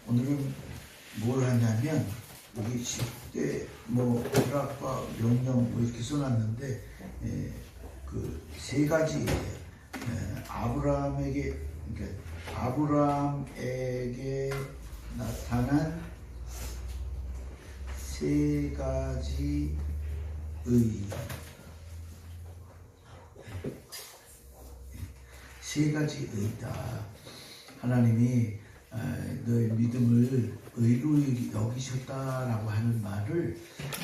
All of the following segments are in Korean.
오늘은 뭘 하냐면 여기 10대 뭐 철학과 명령 뭐 이렇게 써놨는데 그 세 가지 아브라함에게 그러니까 아브라함에게 나타난 세 가지 세 가지 의다. 하나님이 너의 믿음을 의로 여기셨다라고 하는 말을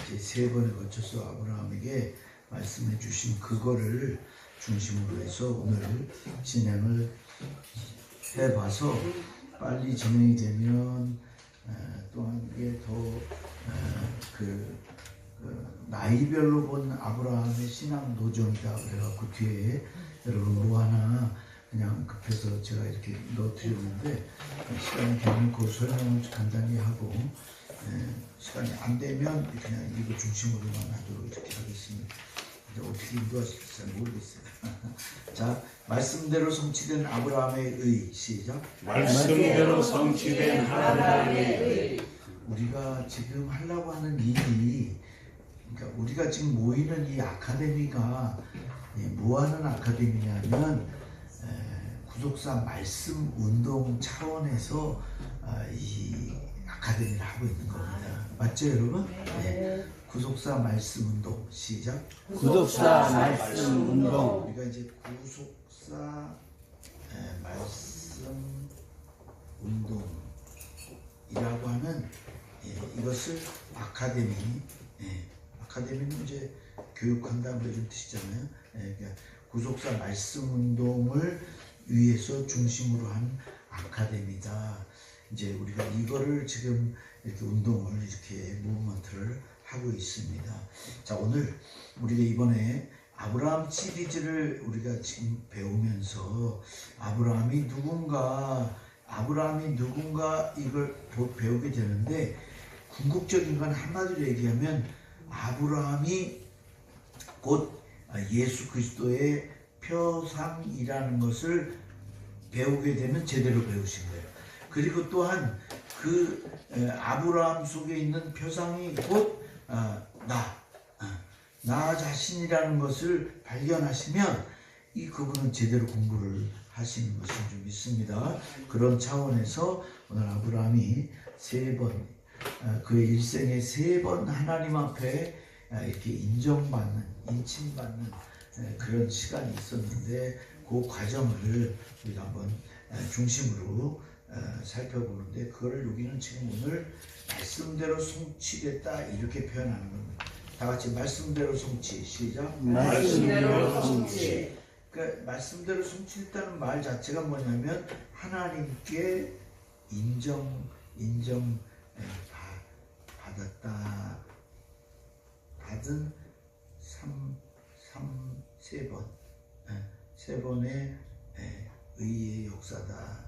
이제 세 번에 거쳐서 아브라함에게 말씀해 주신 그거를 중심으로 해서 오늘 진행을 해봐서 빨리 진행이 되면 또한 이게 더 나이별로 본 아브라함의 신앙 노정이다 그래갖고 뒤에 여러분 뭐 하나 그냥 급해서 제가 이렇게 넣어드렸는데 시간이 되면 그 설명을 간단히 하고 시간이 안 되면 그냥 이거 중심으로만 하도록 이렇게 하겠습니다. 어떻게 인도하실지 잘 모르겠어요. 자, 말씀대로 성취된 아브라함의 의 시작. 말씀대로 성취된 아브라함의 의. 우리가 지금 하려고 하는 일이 그러니까 우리가 지금 모이는 이 아카데미가 뭐하는 아카데미냐면 구속사 말씀 운동 차원에서 이 아카데미를 하고 있는 겁니다. 맞죠 여러분? 네. 구속사 말씀 운동 시작. 구속사 말씀 운동. 우리가 이제 구속사 말씀 운동이라고 하는 이것을 아카데미. 아카데미는 이제 교육한다 뭐 이런 뜻이잖아요. 그러니까 구속사 말씀 운동을 위해서 중심으로 한 아카데미다. 이제 우리가 이거를 지금 이렇게 운동을 이렇게 무브먼트를 하고 있습니다. 자, 오늘 우리가 이번에 아브라함 시리즈를 우리가 지금 배우면서 아브라함이 누군가 이걸 배우게 되는데 궁극적인 건 한마디로 얘기하면 아브라함이 곧 예수 그리스도의 표상이라는 것을 배우게 되면 제대로 배우신 거예요. 그리고 또한 그 아브라함 속에 있는 표상이 곧 나 자신이라는 것을 발견하시면 이 그분은 제대로 공부를 하시는 것을 좀 믿습니다. 그런 차원에서 오늘 아브라함이 세 번 그의 일생에 세 번 하나님 앞에 이렇게 인칭받는 그런 시간이 있었는데 그 과정을 우리가 한번 중심으로 살펴보는데 그거를 여기는 지금 오늘 말씀대로 성취됐다 이렇게 표현하는 겁니다. 다 같이 말씀대로 성취 시작. 말씀대로 성취. 그러니까 말씀대로 성취됐다는 말 자체가 뭐냐면 하나님께 받았다. 받은 세 번의 의의 역사다.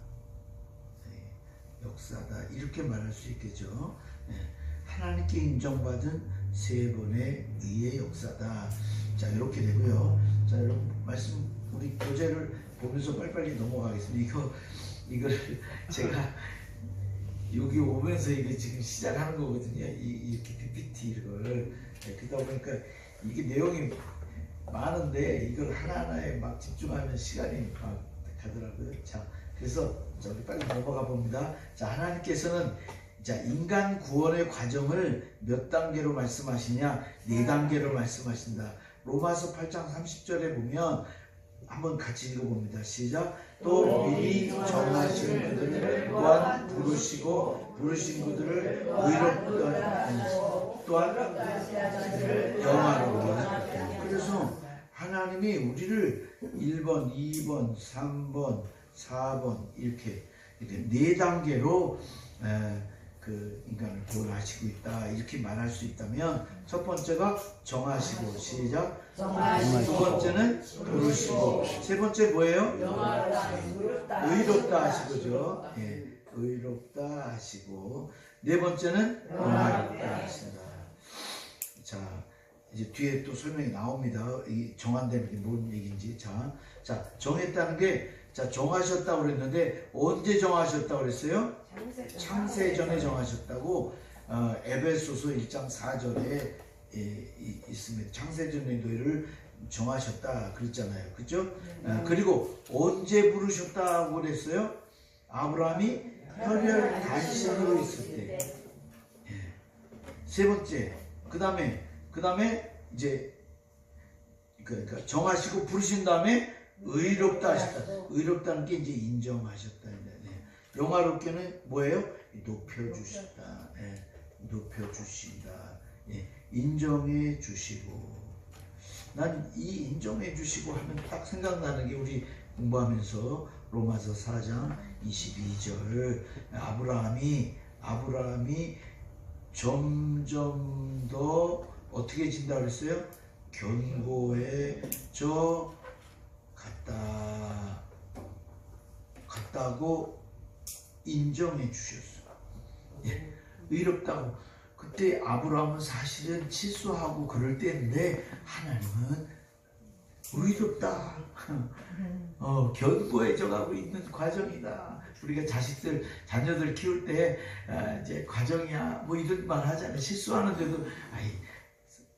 이렇게 말할 수 있겠죠. 하나님께 인정받은 세 번의 의의 역사다. 자, 이렇게 되고요. 자, 여러분 말씀 우리 교재를 보면서 빨리빨리 넘어가겠습니다. 이걸 제가 여기 오면서 이게 지금 시작하는 거거든요. 이렇게 PPT 이걸 그러다 보니까 이게 내용이 많은데 이걸 하나하나에 막 집중하면 시간이 막 가더라고요. 자, 그래서 우리 빨리 넘어가 봅니다. 자, 하나님께서는 인간 구원의 과정을 몇 단계로 말씀하시냐? 4단계로 말씀하신다. 로마서 8장 30절에 보면 한번 같이 읽어봅니다. 시작. 또 미리 정하신 그들을 또한 부르신 그들을 의롭다 또한 영화롭게. 그래서 하나님이 우리를 1번, 2번, 3번, 4번 이렇게 4단계로 그 인간을 구원하시고 있다 이렇게 말할 수 있다면 첫 번째가 정하시고 시작. 두 번째는 부르시고 세 번째 뭐예요? 의롭다 하시고죠. 의롭다 하시고 네 번째는 영화롭다 하신다. 자, 이제 뒤에 또 설명이 나옵니다. 이 정한다는 게 뭔 얘기인지. 자, 정했다는 게 자, 정하셨다고 그랬는데 언제 정하셨다고 그랬어요? 창세전에 정하셨다고 에베소서 1장 4절에 있습니다. 창세전의 노예를 정하셨다 그랬잖아요. 그죠? 그리고 언제 부르셨다고 그랬어요? 아브라함이 혈혈 단신으로 있을 때. 세 번째, 그 다음에 이제 그러니까 정하시고 부르신 다음에 의롭다 하셨다. 의롭다는 게 이제 인정하셨다. 영화롭게는 뭐예요? 높여주셨다. 높여주신다. 인정해 주시고. 난 이 인정해 주시고 하면 딱 생각나는 게 우리 공부하면서 로마서 4장 22절 아브라함이 점점 더 어떻게 진다 그랬어요? 견고해져 갔다고 인정해 주셨어. 의롭다고. 그때 아브라함은 사실은 실수하고 그럴 때인데 하나님은 의롭다. 견고해져 가고 있는 과정이다. 우리가 자녀들 키울 때 이제 과정이야 뭐 이런 말 하잖아요. 실수하는데도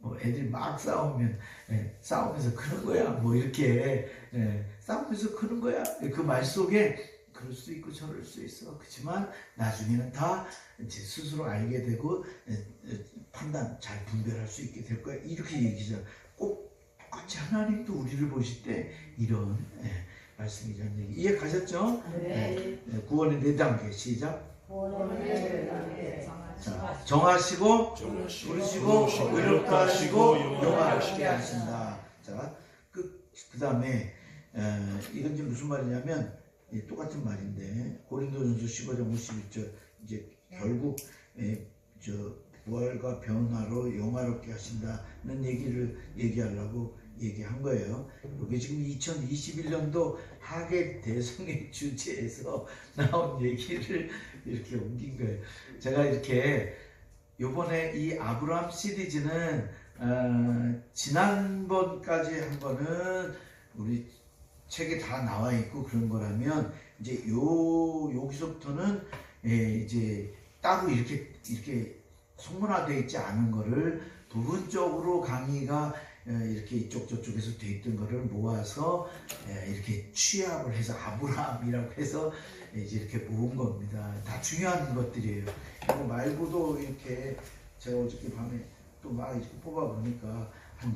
뭐 애들 막 싸우면서 크는 거야 뭐 이렇게 싸우면서 크는 거야. 그 말 속에 그럴 수 있고 저럴 수 있어. 그렇지만 나중에는 다 이제 스스로 알게 되고 판단 잘 분별할 수 있게 될 거야. 이렇게 얘기죠. 꼭 똑같이 하나님도 우리를 보실 때 이런 말씀이라는 얘기. 이해 가셨죠? 네. 구원의 4단계 시작. 자, 정하시고 부르시고 의롭다 하시고 영화롭게 하신다. 자, 그 다음에 이건 지금 무슨 말이냐면 똑같은 말인데 고린도전서 15장 51절 이제 결국 부활과 변화로 영화롭게 하신다는 얘기를 얘기하려고 얘기한 거예요. 이게 지금 2021년도 하계 대성의 주제에서 나온 얘기를 이렇게 옮긴 거예요. 제가 이렇게 요번에 이 아브라함 시리즈는 지난번까지 한 거는 우리 책에 다 나와 있고 그런 거라면 이제 여기서부터는 이제 따로 이렇게 성문화되어 있지 않은 거를 부분적으로 강의가 이렇게 이쪽 저쪽에서 돼 있던 거를 모아서 이렇게 취합을 해서 아브라함이라고 해서 이제 이렇게 모은 겁니다. 다 중요한 것들이에요. 이거 말고도 이렇게 제가 어저께 밤에 또 막 이렇게 뽑아 보니까 한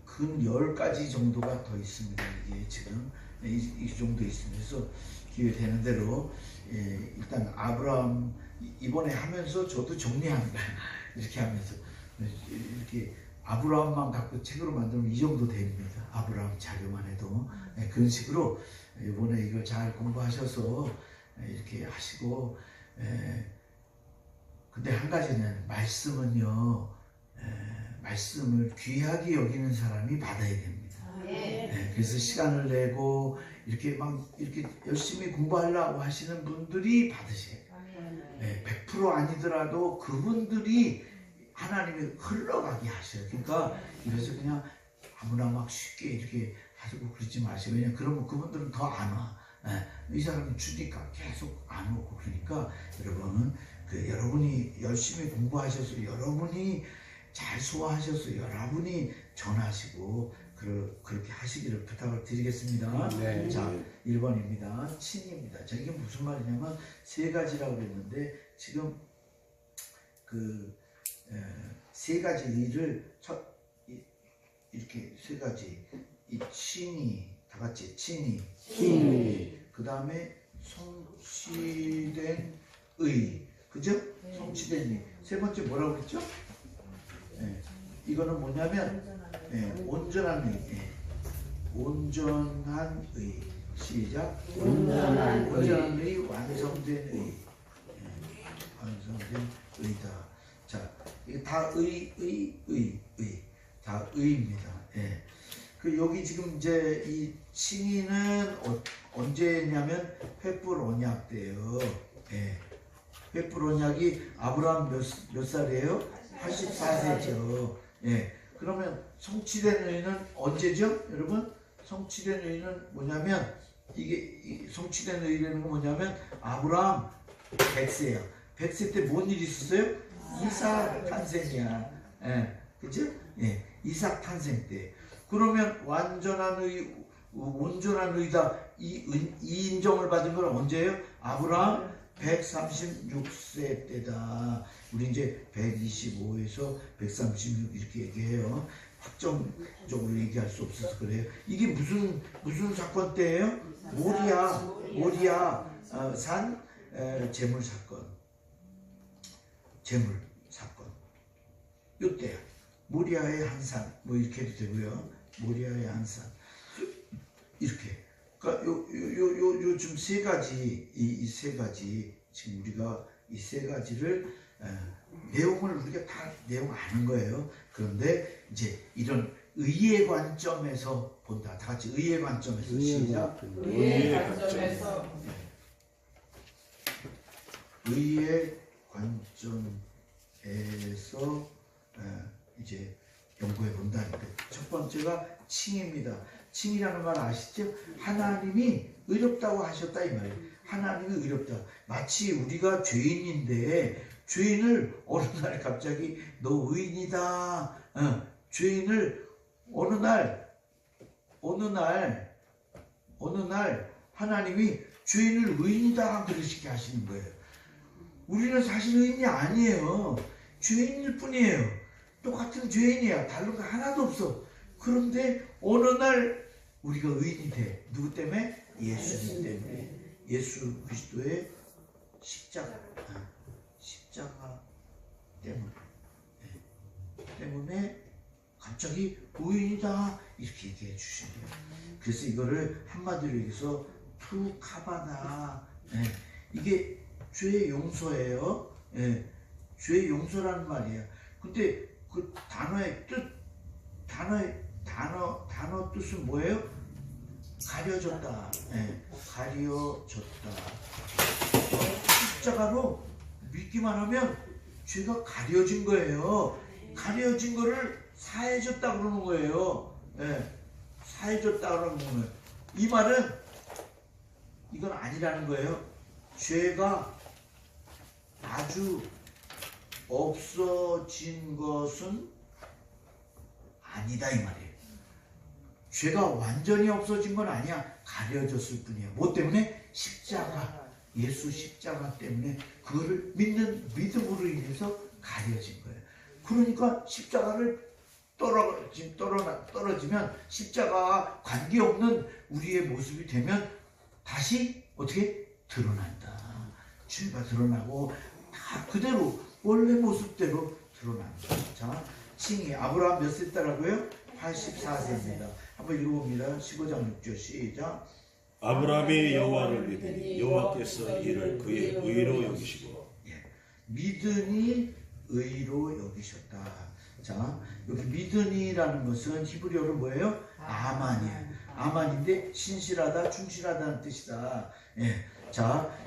근 10가지 정도가 더 있습니다. 이게 지금 이 정도 있습니다. 그래서 기회 되는 대로 일단 아브라함 이번에 하면서 저도 정리합니다. 이렇게 하면서 이렇게 아브라함만 갖고 책으로 만들면 이 정도 됩니다. 아브라함 자료만 해도 그런 식으로 이번에 이걸 잘 공부하셔서 이렇게 하시고 근데 한 가지는 말씀은요 말씀을 귀하게 여기는 사람이 받아야 됩니다. 그래서 시간을 내고 이렇게 열심히 공부하려고 하시는 분들이 받으셔야 돼요. 100% 아니더라도 그분들이 하나님이 흘러가게 하셔요. 그러니까 이래서 그냥 아무나 막 쉽게 이렇게 하시고 그러지 마세요. 왜냐면 그러면 그분들은 더 안 와. 이 사람이 주니까 계속 안 오고 그러니까 여러분은 여러분이 열심히 공부하셔서 여러분이 잘 소화하셔서 여러분이 전하시고 그렇게 하시기를 부탁을 드리겠습니다. 네. 자, 1번입니다. 친입니다. 자, 이게 무슨 말이냐면 3가지라고 그랬는데 지금 세 가지 의를 이렇게 3가지 이 친이 다 같이 친이 그 다음에 성취된 의 그죠? 성취된 의. 세 번째 뭐라고 그랬죠? 이거는 뭐냐면 온전한 의. 온전한 의. 시작. 온전한 의, 완성된 의. 완성된 의다. 자, 이게 다 다 의입니다. 여기 지금 이제 이 칭의는 언제냐면 횃불 언약 때요. 횃불 언약이 아브라함 몇 살이에요? 84세죠. 그러면 성취된 의는 언제죠? 여러분? 성취된 의는 뭐냐면 이게 성취된 의라는 건 뭐냐면 아브라함 100세야. 100세 때 뭔 일이 있었어요? 이삭 탄생이야. 예, 그죠? 예, 이삭 탄생 때. 그러면 온전한 의다. 이 인정을 받은 건 언제예요? 아브라함 136세 때다. 우리 이제 125에서 136 이렇게 얘기해요. 확정적으로 얘기할 수 없어서 그래요. 이게 무슨 사건 때예요? 모리아 산 재물 사건. 요때야. 모리아의 한산 뭐 이렇게 해도 되고요. 모리아의 한산 이렇게. 그러니까 요 지금 세 가지 이 세 가지 지금 우리가 이 세 가지를 내용을 우리가 다 내용 아는 거예요. 그런데 이제 이런 의의 관점에서 본다. 다 같이 의의 관점에서 시작. 의의 관점에서. 의의 관점에서 이제 연구해 본다는데 첫 번째가 칭입니다. 칭이라는 말 아시죠? 하나님이 의롭다고 하셨다 이 말이에요. 하나님이 의롭다. 마치 우리가 죄인인데 죄인을 어느 날 갑자기 너 의인이다. 죄인을 어느 날 하나님이 죄인을 의인이다 그러시게 하시는 거예요. 우리는 사실 의인이 아니에요. 죄인일 뿐이에요. 똑같은 죄인이야. 다른 거 하나도 없어. 그런데 어느 날 우리가 의인이 돼. 누구 때문에? 예수님 때문에. 예수 그리스도의 십자가 때문에 갑자기 의인이다 이렇게 얘기해 주시네요. 그래서 이거를 한마디로 얘기해서 투카바나 이게 죄의 용서예요. 죄의 용서라는 말이에요. 근데 그 단어의 단어 뜻은 뭐예요? 가려졌다. 가려졌다. 십자가로 믿기만 하면 죄가 가려진 거예요. 가려진 거를 사해졌다 그러는 거예요. 사해졌다 그러는 거예요. 이 말은 이건 아니라는 거예요. 죄가 아주 없어진 것은 아니다 이 말이에요. 죄가 완전히 없어진 건 아니야. 가려졌을 뿐이야. 뭐 때문에? 십자가. 예수 십자가 때문에 그거를 믿는 믿음으로 인해서 가려진 거예요. 그러니까 십자가를 떨어지면 십자가와 관계없는 우리의 모습이 되면 다시 어떻게 드러난다. 죄가 드러나고 다 그대로 원래 모습대로 드러난다. 자, 칭이 아브라함 몇 세 때라고요? 84세입니다. 한번 읽어봅니다. 15장 6절 시작. 아브라함이 여호와를 믿으니 여호와께서 이를 그의 의로 여기시고 믿으니 의로 여기셨다. 자, 여기 믿으니라는 것은 히브리어로 뭐예요? 아만이에요. 아만인데 신실하다, 충실하다는 뜻이다. 자,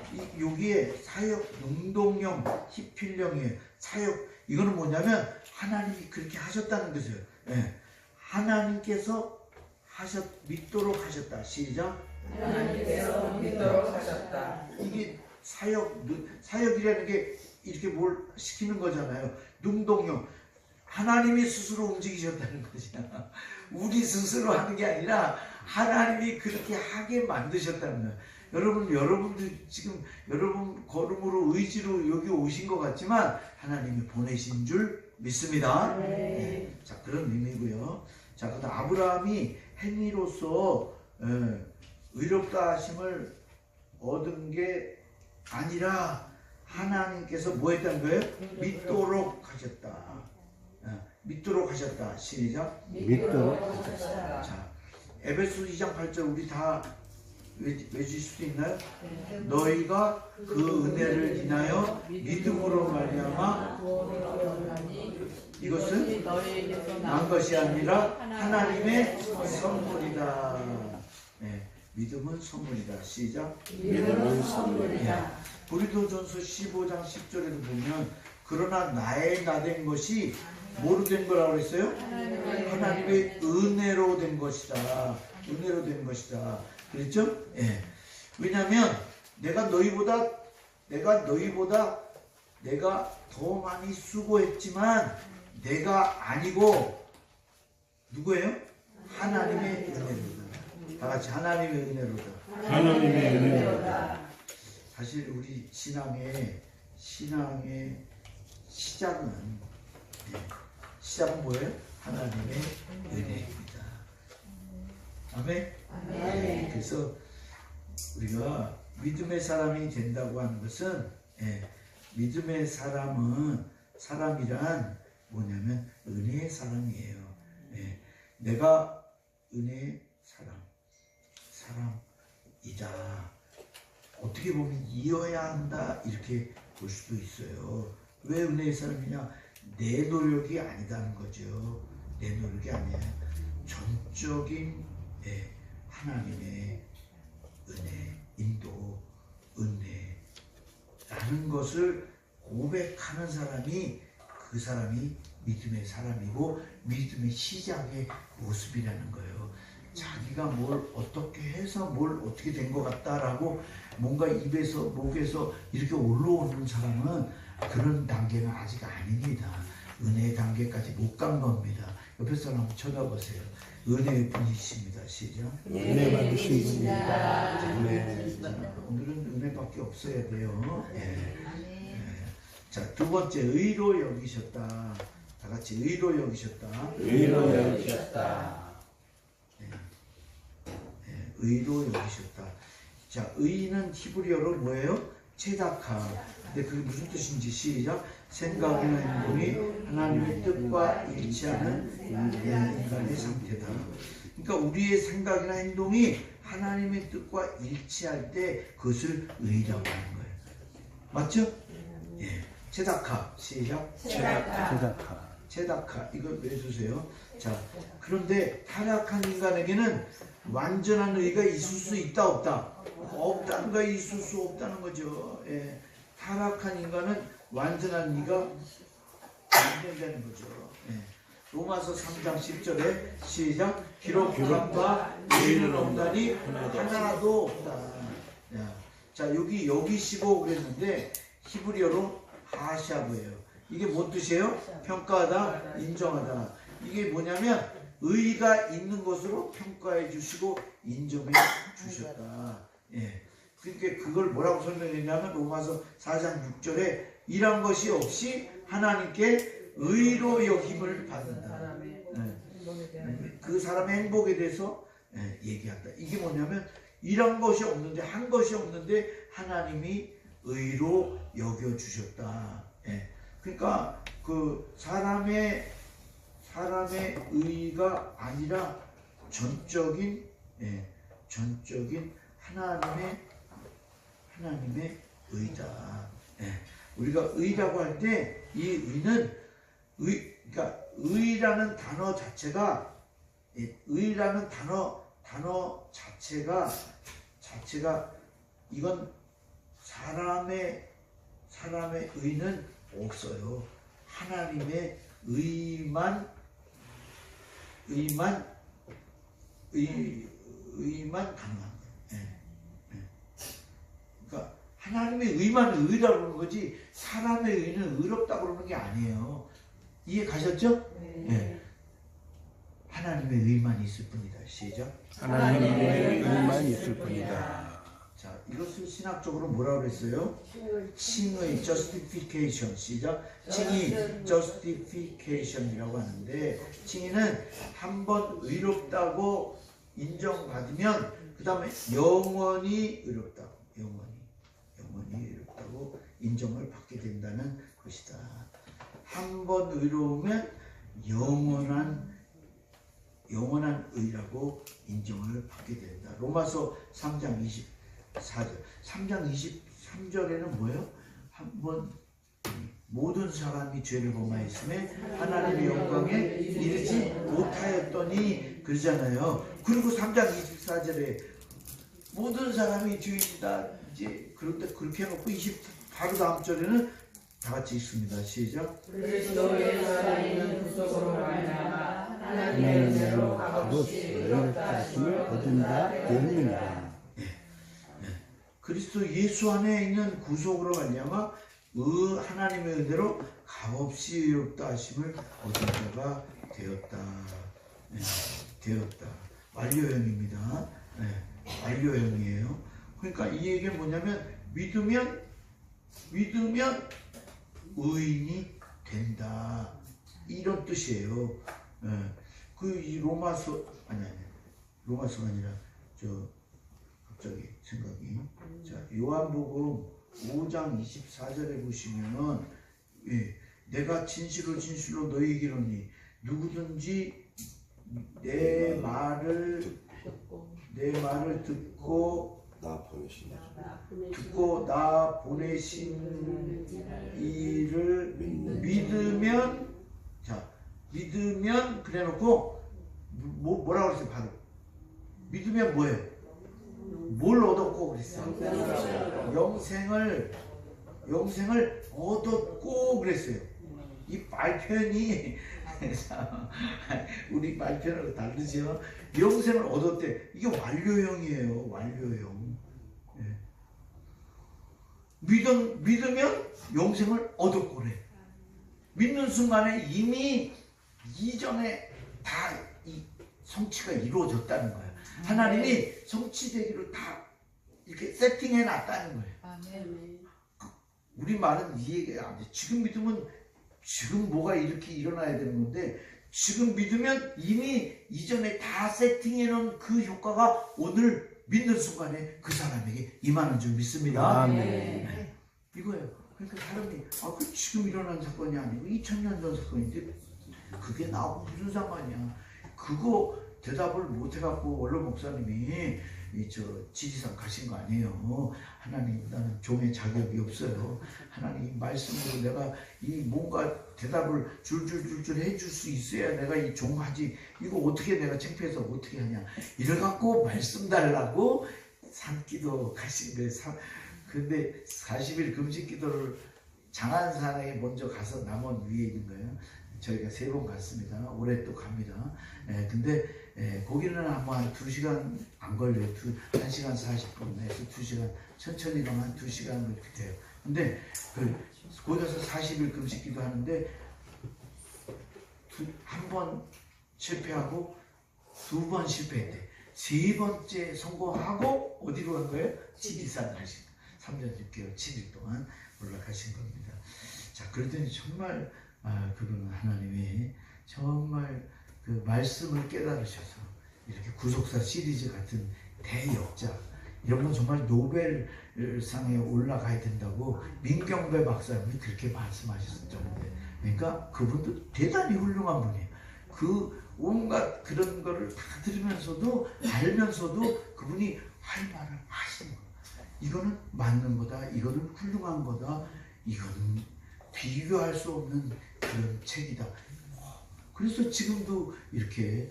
여기에 사역 능동형, 히필령이에요. 사역 이거는 뭐냐면 하나님이 그렇게 하셨다는 것이에요. 하나님께서 믿도록 하셨다. 시작. 하나님께서 믿도록 하셨다. 이게 사역이라는 게 이렇게 뭘 시키는 거잖아요. 능동형. 하나님이 스스로 움직이셨다는 거잖아. 우리 스스로 하는 게 아니라 하나님이 그렇게 하게 만드셨다는 거예요. 여러분들 지금 여러분 걸음으로 의지로 여기 오신 것 같지만 하나님이 보내신 줄 믿습니다. 자, 그런 의미고요. 자, 그다음 아브라함이 행위로서 의롭다 하심을 얻은 게 아니라 하나님께서 뭐 했다는 거예요? 믿도록 하셨다. 믿도록 하셨다. 시작. 믿도록 하셨다. 자, 에베소 2장 8절 우리 다 외칠 수도 있나요? 너희가 그 은혜를 인하여 믿음으로 말미암아 이것은 난 것이 아니라 하나님의 선물이다. 믿음은 선물이다. 시작. 믿음은 선물이다. 고린도전서 15장 10절에도 보면 그러나 나의 나된 것이 뭐로 된 거라고 했어요? 하나님의 은혜로 된 것이다. 은혜로 된 것이다. 그랬죠? 예. 왜냐하면 내가 너희보다 내가 더 많이 수고했지만 내가 아니고 누구예요? 하나님의 은혜로다. 다 같이 하나님의 은혜로다. 하나님의 은혜로다. 사실 우리 신앙의 시작은 뭐예요? 하나님의 은혜입니다. 아멘. 아멘. 그래서 우리가 믿음의 사람이 된다고 하는 것은 믿음의 사람이란 뭐냐면 은혜의 사람이에요. 내가 은혜의 사람이다. 어떻게 보면 이어야 한다 이렇게 볼 수도 있어요. 왜 은혜의 사람이냐? 내 노력이 아니다는 거죠. 내 노력이 아니에요. 전적인 하나님의 은혜, 인도, 은혜라는 것을 고백하는 사람이 그 사람이 믿음의 사람이고 믿음의 시작의 모습이라는 거예요. 자기가 뭘 어떻게 해서 뭘 어떻게 된 것 같다라고 뭔가 입에서 목에서 이렇게 올라오는 사람은 그런 단계는 아직 아닙니다. 은혜의 단계까지 못 간 겁니다. 옆에 사람 한번 쳐다보세요. 은혜의 분이십니다. 시작. 은혜 받으신 분입니다. 오늘은 은혜밖에 없어야 돼요. 자, 두 번째 의로 여기셨다. 다 같이 의로 여기셨다. 의로 여기셨다. 의로 여기셨다. 자, 의는 히브리어로 뭐예요? 체다카. 근데 그게 무슨 뜻인지 시작. 생각이나 행동이 하나님의 뜻과 일치하는 인간의 상태다. 그러니까 우리의 생각이나 행동이 하나님의 뜻과 일치할 때 그것을 의라고 하는 거예요. 맞죠? 예. 체다카. 시작. 체다카. 이걸 외우세요. 자, 그런데 타락한 인간에게는 완전한 의가 있을 수 있다 없다? 없다는 거 있을 수 없다는 거죠. 예. 타락한 인간은 완전한 의가 안 된다는 거죠. 예. 로마서 3장 10절에 시작. 기록 불안과 의는 없다니 하나도 없다. 야. 자, 여기 여기시고 그랬는데 히브리어로 하샤브예요. 이게 뭔 뜻이에요? 평가하다, 인정하다. 이게 뭐냐면 의가 있는 것으로 평가해 주시고 인정해 주셨다. 예. 그러니까 그걸 뭐라고 설명했냐면 로마서 4장 6절에 이런 것이 없이 하나님께 의로 여김을 받는다. 예. 그 사람의 행복에 대해서 얘기한다. 이게 뭐냐면 이런 것이 없는데 한 것이 없는데 하나님이 의로 여겨 주셨다. 예. 그러니까 그 사람의 의가 아니라 전적인 하나님의 의다. 예. 우리가 의라고 할 때 이 의는 그러니까 의라는 단어 자체가 의라는 단어 자체가 이건 사람의 의는 없어요. 하나님의 의만 가능한 거예요. 그러니까 하나님의 의만 의라고 그러는 거지 사람의 의는 의롭다고 그러는 게 아니에요. 이해 가셨죠? 네. 하나님의 의만 있을 뿐이다. 시작. 하나님의 의만 있을 뿐이다. 자, 이것을 신학적으로 뭐라고 그랬어요? 칭의 justification. 시작. 칭의 justification이라고 하는데 칭의는 한번 의롭다고 인정받으면 그 다음에 영원히 의롭다고 영원히 의롭다고 인정을 받게 된다는 것이다. 한번 의로우면 영원한 의라고 인정을 받게 된다. 로마서 3장 24절. 3장 23절에는 뭐예요? 한번 모든 사람이 죄를 범하였음에 하나님의 영광에 이르지 못하였더니 그러잖아요. 그리고 3장 24절에 모든 사람이 죄인이다. 이제 그런데 그렇게 해놓고 바로 다음 절에는 다 같이 읽습니다. 시작. 그리스도 예수 안에 있는 구속으로 말미암아 하나님의 은혜로 값없이 의롭다 하심을 얻은다 되느니라. 그리스도 예수 안에 있는 구속으로 말미암아 하나님의 은혜로 값없이 의롭다 하심을 얻은 자가 되었다. 네, 되었다. 완료형입니다. 네, 완료형이에요. 그러니까 이 얘기는 뭐냐면 믿으면 의인이 된다. 이런 뜻이에요. 네, 이 로마서 로마서가 아니라 갑자기 생각이. 자, 요한복음 5장 24절에 보시면은 내가 진실로 너희에게 이르노니 누구든지 내 말을 듣고 나 보내신 이를 믿으면 그래놓고 뭐라고 그랬어요? 바로 믿으면 뭐예요? 뭘 얻었고 그랬어요? 영생을 얻었고 그랬어요. 이 말편이 우리 말편하고 다르죠. 영생을 얻었대. 이게 완료형이에요. 완료형. 네. 믿으면 영생을 얻었고 그래. 믿는 순간에 이미 이전에 다 이 성취가 이루어졌다는 거예요. 하나님이 성취되기를 다 이렇게 세팅해 놨다는 거예요. 아멘. 우리 말은 이해가 안 돼. 지금 믿으면 지금 뭐가 이렇게 일어나야 되는 건데, 지금 믿으면 이미 이전에 다 세팅해 놓은 그 효과가 오늘 믿는 순간에 그 사람에게 임하는 줄 믿습니다. 아멘. 네. 이거예요. 그러니까 사람이 그 지금 일어난 사건이 아니고 2000년 전 사건인데 그게 나하고 무슨 상관이야. 그거 대답을 못 해갖고 원로 목사님이 지지상 가신 거 아니에요. 하나님, 나는 종의 자격이 없어요. 하나님 말씀으로 내가 이 뭔가 대답을 줄줄 해줄 수 있어야 내가 이 종하지. 이거 어떻게 내가 창피해서 어떻게 하냐. 이래갖고 말씀 달라고 산기도 가신 거예요. 근데 40일 금식 기도를 장안산에 먼저 가서 남원 위에 있는 거예요. 저희가 3번 갔습니다. 올해 또 갑니다. 근데 거기는 아마 한 2시간 안 걸려요. 1시간 40분에서 2시간, 천천히 가면 한 2시간 그렇게 돼요. 근데 거기 가서 40일 금식 기도 하는데 한 번 실패하고 2번 실패했대. 3번째 성공하고 어디로 간 거예요? 지리산 가신 거예요. 3년 6개월 7일 동안 올라가신 겁니다. 자, 그랬더니 정말 그분은 하나님이 정말 그 말씀을 깨달으셔서 이렇게 구속사 시리즈 같은 대역자, 이런 건 정말 노벨상에 올라가야 된다고 민경배 박사님이 그렇게 말씀하셨었는데, 그러니까 그분도 대단히 훌륭한 분이에요. 그 온갖 그런 거를 다 들으면서도 알면서도 그분이 할 말을 하시는 거예요. 이거는 맞는 거다, 이거는 훌륭한 거다, 이거는 비교할 수 없는 그런 책이다. 그래서 지금도 이렇게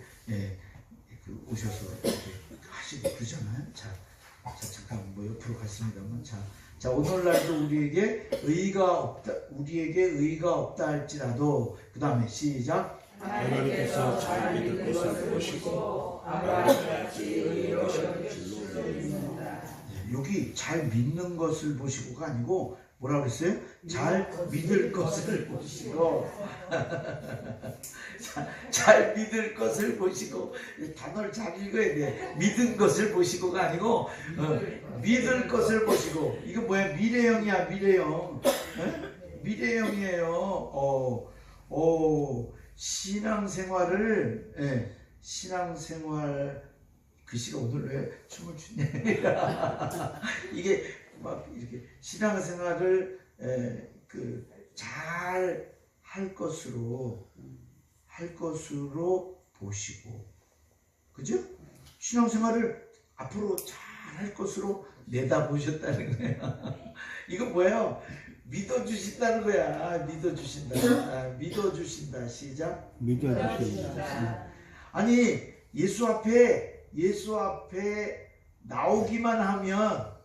오셔서 이렇게 하시고 그러잖아요. 자, 잠깐 뭐 옆으로 갔습니다만, 자, 오늘날도 우리에게 의가 없다 할지라도, 그 다음에 시작. 하나님께서 잘 믿을 것을 보시고 아브라함같이 의로 여기실 줄로 믿습니다. 여기 잘 믿는 것을 보시고가 아니고 뭐라고 그랬어요? 잘 믿을 것을 보시고 잘 믿을 것을 보시고, 단어를 잘 읽어야 돼. 믿은 것을 보시고가 아니고 믿을 것을 보시고. 이거 뭐야? 미래형이야, 미래형. 미래형이에요. 신앙생활 글씨가 오늘 왜 춤을 추냐. 이게 막 이렇게 신앙생활을 잘 할 것으로 보시고, 그죠? 신앙생활을 앞으로 잘 할 것으로 내다보셨다는 거예요. 이거 뭐예요? 믿어주신다는 거야. 믿어주신다. 시작. 믿어주신다. 아니, 예수 앞에 나오기만 하면,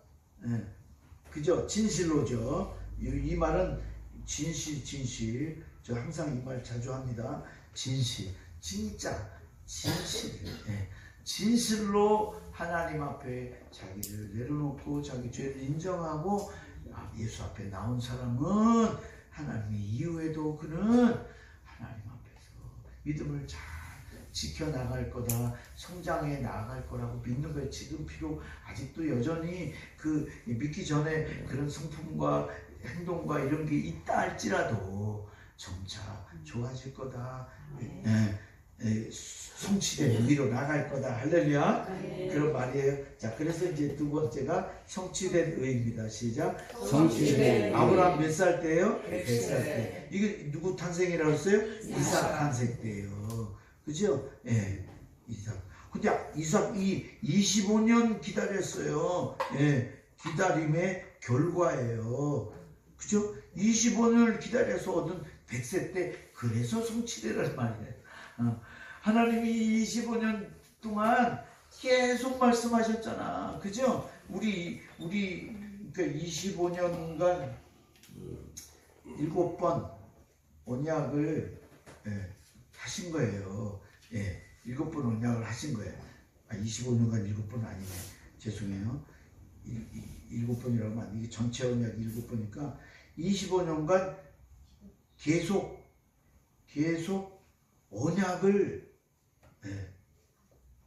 그죠? 진실로죠. 이 말은 진실. 저 항상 이 말 자주 합니다. 진실, 진짜 진실. 진실로 하나님 앞에 자기를 내려놓고 자기 죄를 인정하고 예수 앞에 나온 사람은 하나님의 이후에도 그는 하나님 앞에서 믿음을 잘 지켜나갈 거다, 성장해 나갈 거라고 믿는 거예요. 지금 비록 아직도 여전히 그 믿기 전에 그런 성품과 행동과 이런 게 있다 할지라도 점차 좋아질 거다. 성취된 의로 나갈 거다. 할렐루야. 그런 말이에요. 자, 그래서 이제 두 번째가 성취된 의입니다. 시작. 성취된 아브라함 몇 살 때예요? 100살 때. 이게 누구 탄생이라고 했어요? 이삭 탄생 때예요. 그죠? 예. 이삭. 근데 이삭이 25년 기다렸어요. 예. 기다림의 결과예요. 그죠? 25년을 기다려서 얻은 100세 때 그래서 성취되라는 말이에요. 하나님이 25년 동안 계속 말씀하셨잖아. 그죠? 우리 그러니까 25년간 7번 언약을 하신 거예요. 7번 언약을 하신 거예요. 25년간 7번 아니네. 죄송해요. 7번이라고 하면 안 돼. 이게 전체 언약이 7번이니까 25년간 계속 언약을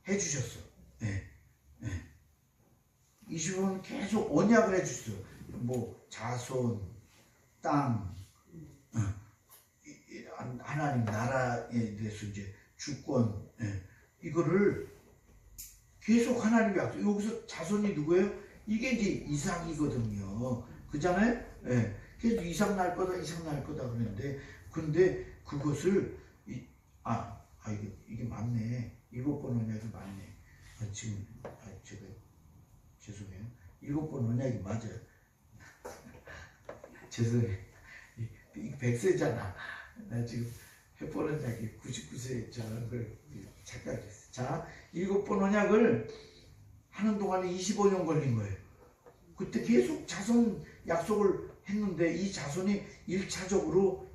해주셨어. 25년 계속 언약을 해주셨어. 뭐 자손, 땅, 하나님 나라에 대해서 이제 주권, 이거를 계속 하나님이 약속. 여기서 자손이 누구예요? 이게 이제 이삭이거든요. 그잖아요? 계속 이삭 날 거다, 이삭 날 거다 그랬는데, 근데 그것을 이게 맞네. 7번 언약이 맞네. 지금 제가 죄송해요. 7번 언약이 맞아요. 죄송해요. 이게 100세잖아. 나 지금 해본 언약이 99세 저런 걸 착각했어. 자, 7번 언약을 하는 동안에 25년 걸린 거예요. 그때 계속 자손 약속을 했는데 이 자손이 1차적으로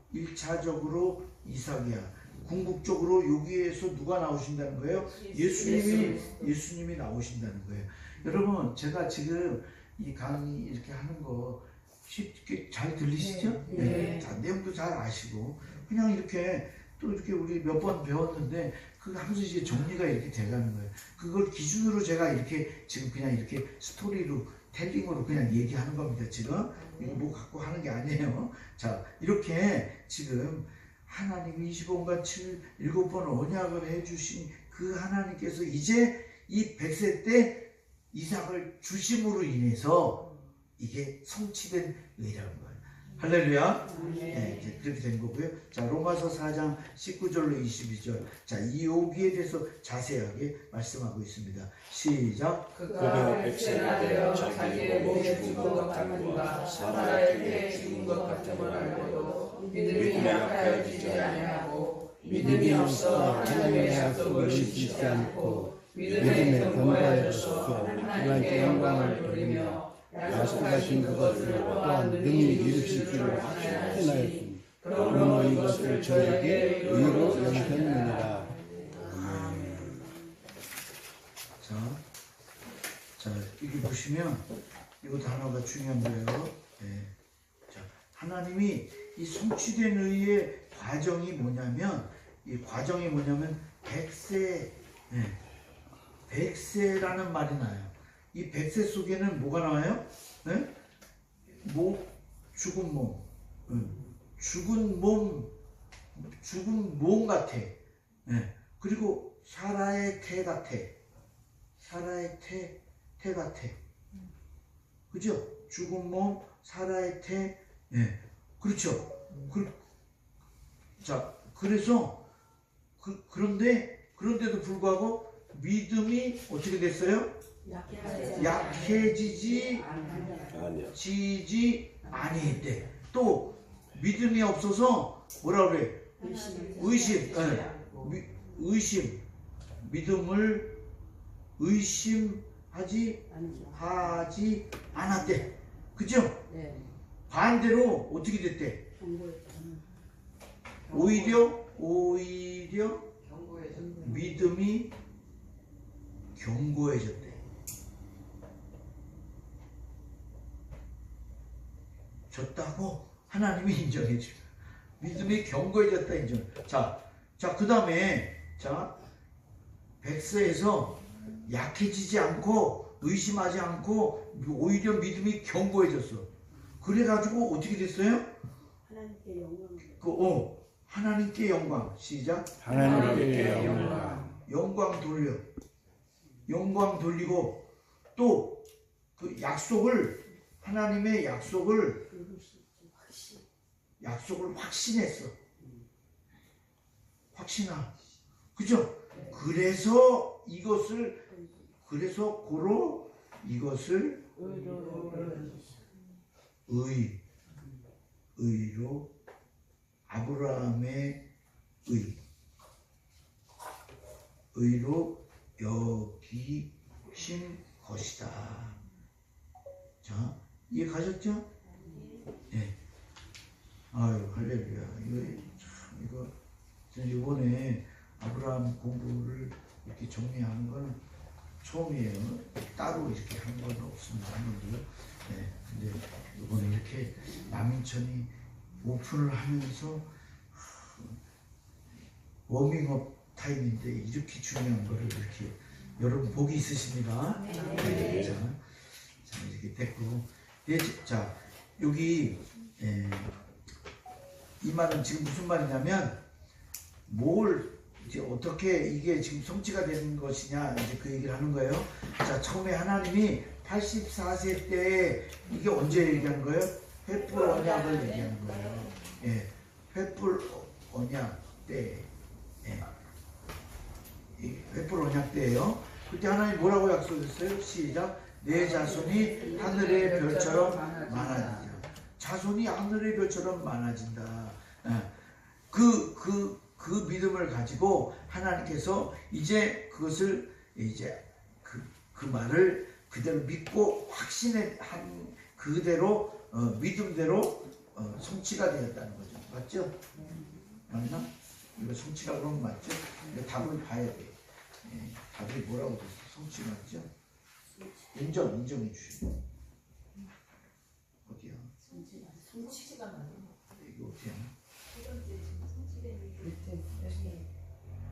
이삭이야. 궁극적으로 여기에서 누가 나오신다는 거예요? 예수님이 나오신다는 거예요. 여러분, 제가 지금 이 강의 이렇게 하는 거 쉽게 잘 들리시죠? 네. 자, 내용도 잘 아시고 그냥 이렇게 또 이렇게 우리 몇 번 배웠는데 그 하면서 이제 정리가 이렇게 돼가는 거예요. 그걸 기준으로 제가 이렇게 지금 그냥 이렇게 스토리로 텔링으로 그냥 얘기하는 겁니다. 지금 이거 뭐 갖고 하는 게 아니에요. 자, 이렇게 지금 하나님이 25년간 7번 언약을 해주신 그 하나님께서 이제 이 100세 때 이삭을 주심으로 인해서 이게 성취된 의라는 거예요. 할렐루야. 이제 그렇게 된 거고요. 자, 로마서 4장 19절로 22절. 자, 이 여기에 대해서 자세하게 말씀하고 있습니다. 시작. 그가 백세가 되어 자기 몸에 죽은 것 같은가 사라의 때에 죽은 것 같음을 알고도 믿음이 약하여지지 아니하고 믿음이 없어 하나님의 약속을 믿지 않고 믿음의 근거에서 하나님께 영광을 돌리며 약속하신 그것을 또한 능히 이루실 줄을 확신하였으니 그러므로 이것을 저에게 의로 여기셨느니라. 자, 여기 보시면 이거 단어가 중요한 거예요. 자, 하나님이 이 성취된 의의 과정이 뭐냐면, 백세라는 말이 나요. 이 백세 속에는 뭐가 나와요? 죽은 몸 같아. 그리고 사라의 태 같아. 그죠? 죽은 몸, 사라의 태. 그렇죠. 자, 그래서 그런데도 불구하고 믿음이 어떻게 됐어요? 약해지지 아니했대. 또 믿음이 없어서 뭐라 그래? 믿음을 의심하지 않았대. 그죠? 반대로 어떻게 됐대? 오히려 믿음이 견고해졌대. 졌다고 하나님이 인정해 줘. 믿음이 견고해졌다 인정. 자, 그 다음에 백세에서 약해지지 않고 의심하지 않고 오히려 믿음이 견고해졌어. 그래가지고 어떻게 됐어요? 하나님께 영광을 하나님께 영광. 시작. 하나님께 영광. 영광 돌려. 영광 돌리고 또 그 약속을 하나님의 약속을 확신했어. 확신하. 그죠? 그래서 고로 이것을 의로 아브라함의 의로 여기신 것이다. 자, 이해 가셨죠? 네. 아유, 할렐루야. 이거 이번에 아브라함 공부를 이렇게 정리하는 건 처음이에요. 따로 이렇게 한 건 없습니다. 한 번도요. 네. 근데 이번에 이렇게 남인천이 오픈을 하면서 워밍업 타임인데 이렇게 중요한 거를 이렇게 여러분 복이 있으십니다. 네. 자, 이렇게 됐고. 자, 여기 이 말은 지금 무슨 말이냐면 이제 어떻게 이게 지금 성취가 되는 것이냐 이제 그 얘기를 하는 거예요. 자, 처음에 하나님이 84세 때 이게 언제 얘기한 거예요? 횃불 언약을 얘기하는 거예요. 예, 횃불 언약 때, 횃불 언약 때예요. 그때 하나님 뭐라고 약속했어요? 시작. 내 자손이 하늘의 별처럼 많아진다. 자손이 하늘의 별처럼 많아진다. 그 믿음을 가지고 하나님께서 이제 그것을 이제 그 말을 그대로 믿고 확신한 그대로 믿음대로 성취가 되었다는 거죠. 맞죠? 맞나? 이거 성취가 그러면 맞죠? 이거 답을 봐야 돼. 답이 뭐라고 됐어? 성취 맞죠? 인정해 주시고. 어디야? 성취가 많아요. 이거 어디야?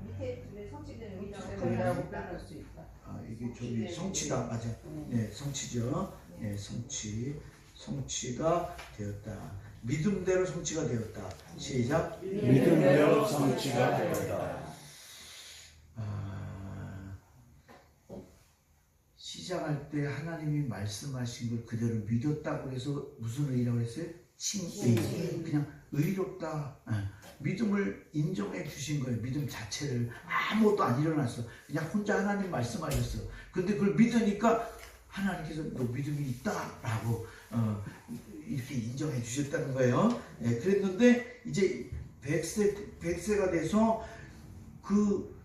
밑에 성취된 의라고 표현할 수 있다. 아, 이게 저기 성취다. 맞아. 네, 성취죠. 네, 성취가 되었다. 믿음대로 성취가 되었다. 시작. 믿음대로 성취가 되었다. 시작할 때 하나님이 말씀하신 걸 그대로 믿었다고 해서 무슨 의라고 했어요? 칭의. 그냥 의롭다. 믿음을 인정해 주신 거예요. 믿음 자체를. 아무것도 안 일어났어. 그냥 혼자 하나님 말씀하셨어. 근데 그걸 믿으니까 하나님께서 너 믿음이 있다라고 이렇게 인정해 주셨다는 거예요. 네, 그랬는데 이제 100세가 돼서 그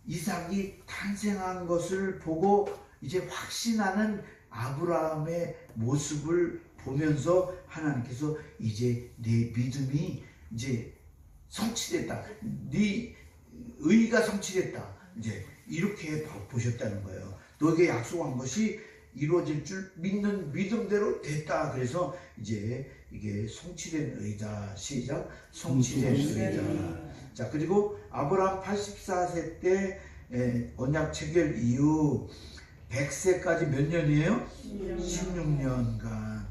이삭이 탄생한 것을 보고 이제 확신하는 아브라함의 모습을 보면서 하나님께서 이제 내 믿음이 이제 성취됐다. 네 의가 성취됐다. 이제 이렇게 보셨다는 거예요. 너에게 약속한 것이 이루어질 줄 믿는 믿음대로 됐다. 그래서 이제 이게 성취된 의다. 시작. 성취된 의다. 자, 그리고 아브라함 84세 때 언약 체결 이후 100세까지 몇 년이에요? 16년간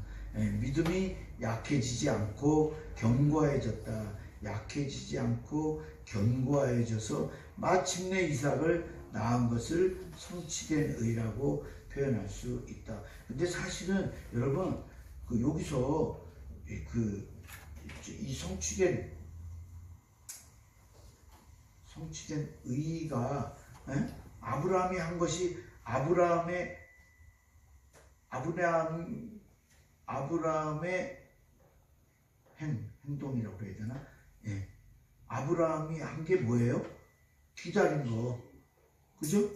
믿음이 약해지지 않고 견고해졌다. 약해지지 않고 견고해져서 마침내 이삭을 낳은 것을 성취된 의라고 표현할 수 있다. 근데 사실은 여러분 여기서 이 성취된 의가 아브라함이 한 것이 아브라함의 행동이라고 해야 되나? 예. 아브라함이 한 게 뭐예요? 기다린 거. 그죠?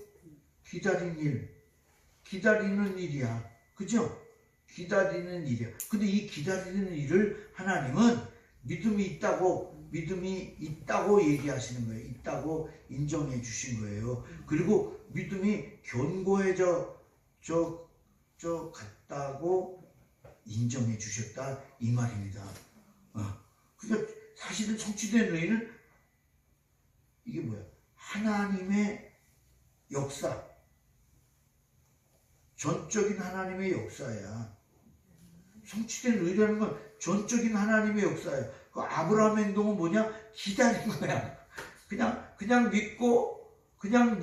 기다린 일. 기다리는 일이야. 그죠? 기다리는 일이야. 근데 이 기다리는 일을 하나님은 믿음이 있다고 믿음이 있다고 얘기하시는 거예요. 있다고 인정해 주신 거예요. 그리고 믿음이 견고해져 갔다고 인정해 주셨다 이 말입니다. 그러니까 사실은 성취된 의는 이게 뭐야? 하나님의 역사, 전적인 하나님의 역사야. 성취된 의라는 건 전적인 하나님의 역사예요. 그 아브라함의 행동은 뭐냐? 기다린 거야. 그냥 믿고, 그냥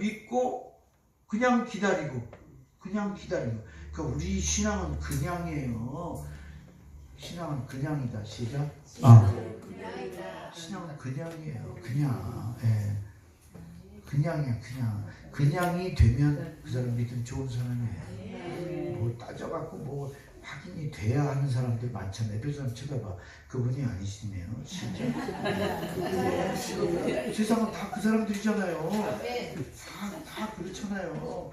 기다리고, 그냥 기다리는 거야. 그러니까 우리 신앙은 그냥이에요. 신앙은 그냥이다. 시작. 신앙은 그냥이에요. 그냥. 예. 그냥이야, 그냥. 그냥이 되면 그 사람 믿음 좋은 사람이에요. 뭐 따져갖고 뭐 확인이 돼야 하는 사람들 많잖아요. 에베소서 쳐다봐. 그분이 아니시네요. 진짜. 세상은 다 그 사람들이잖아요. 다 그렇잖아요.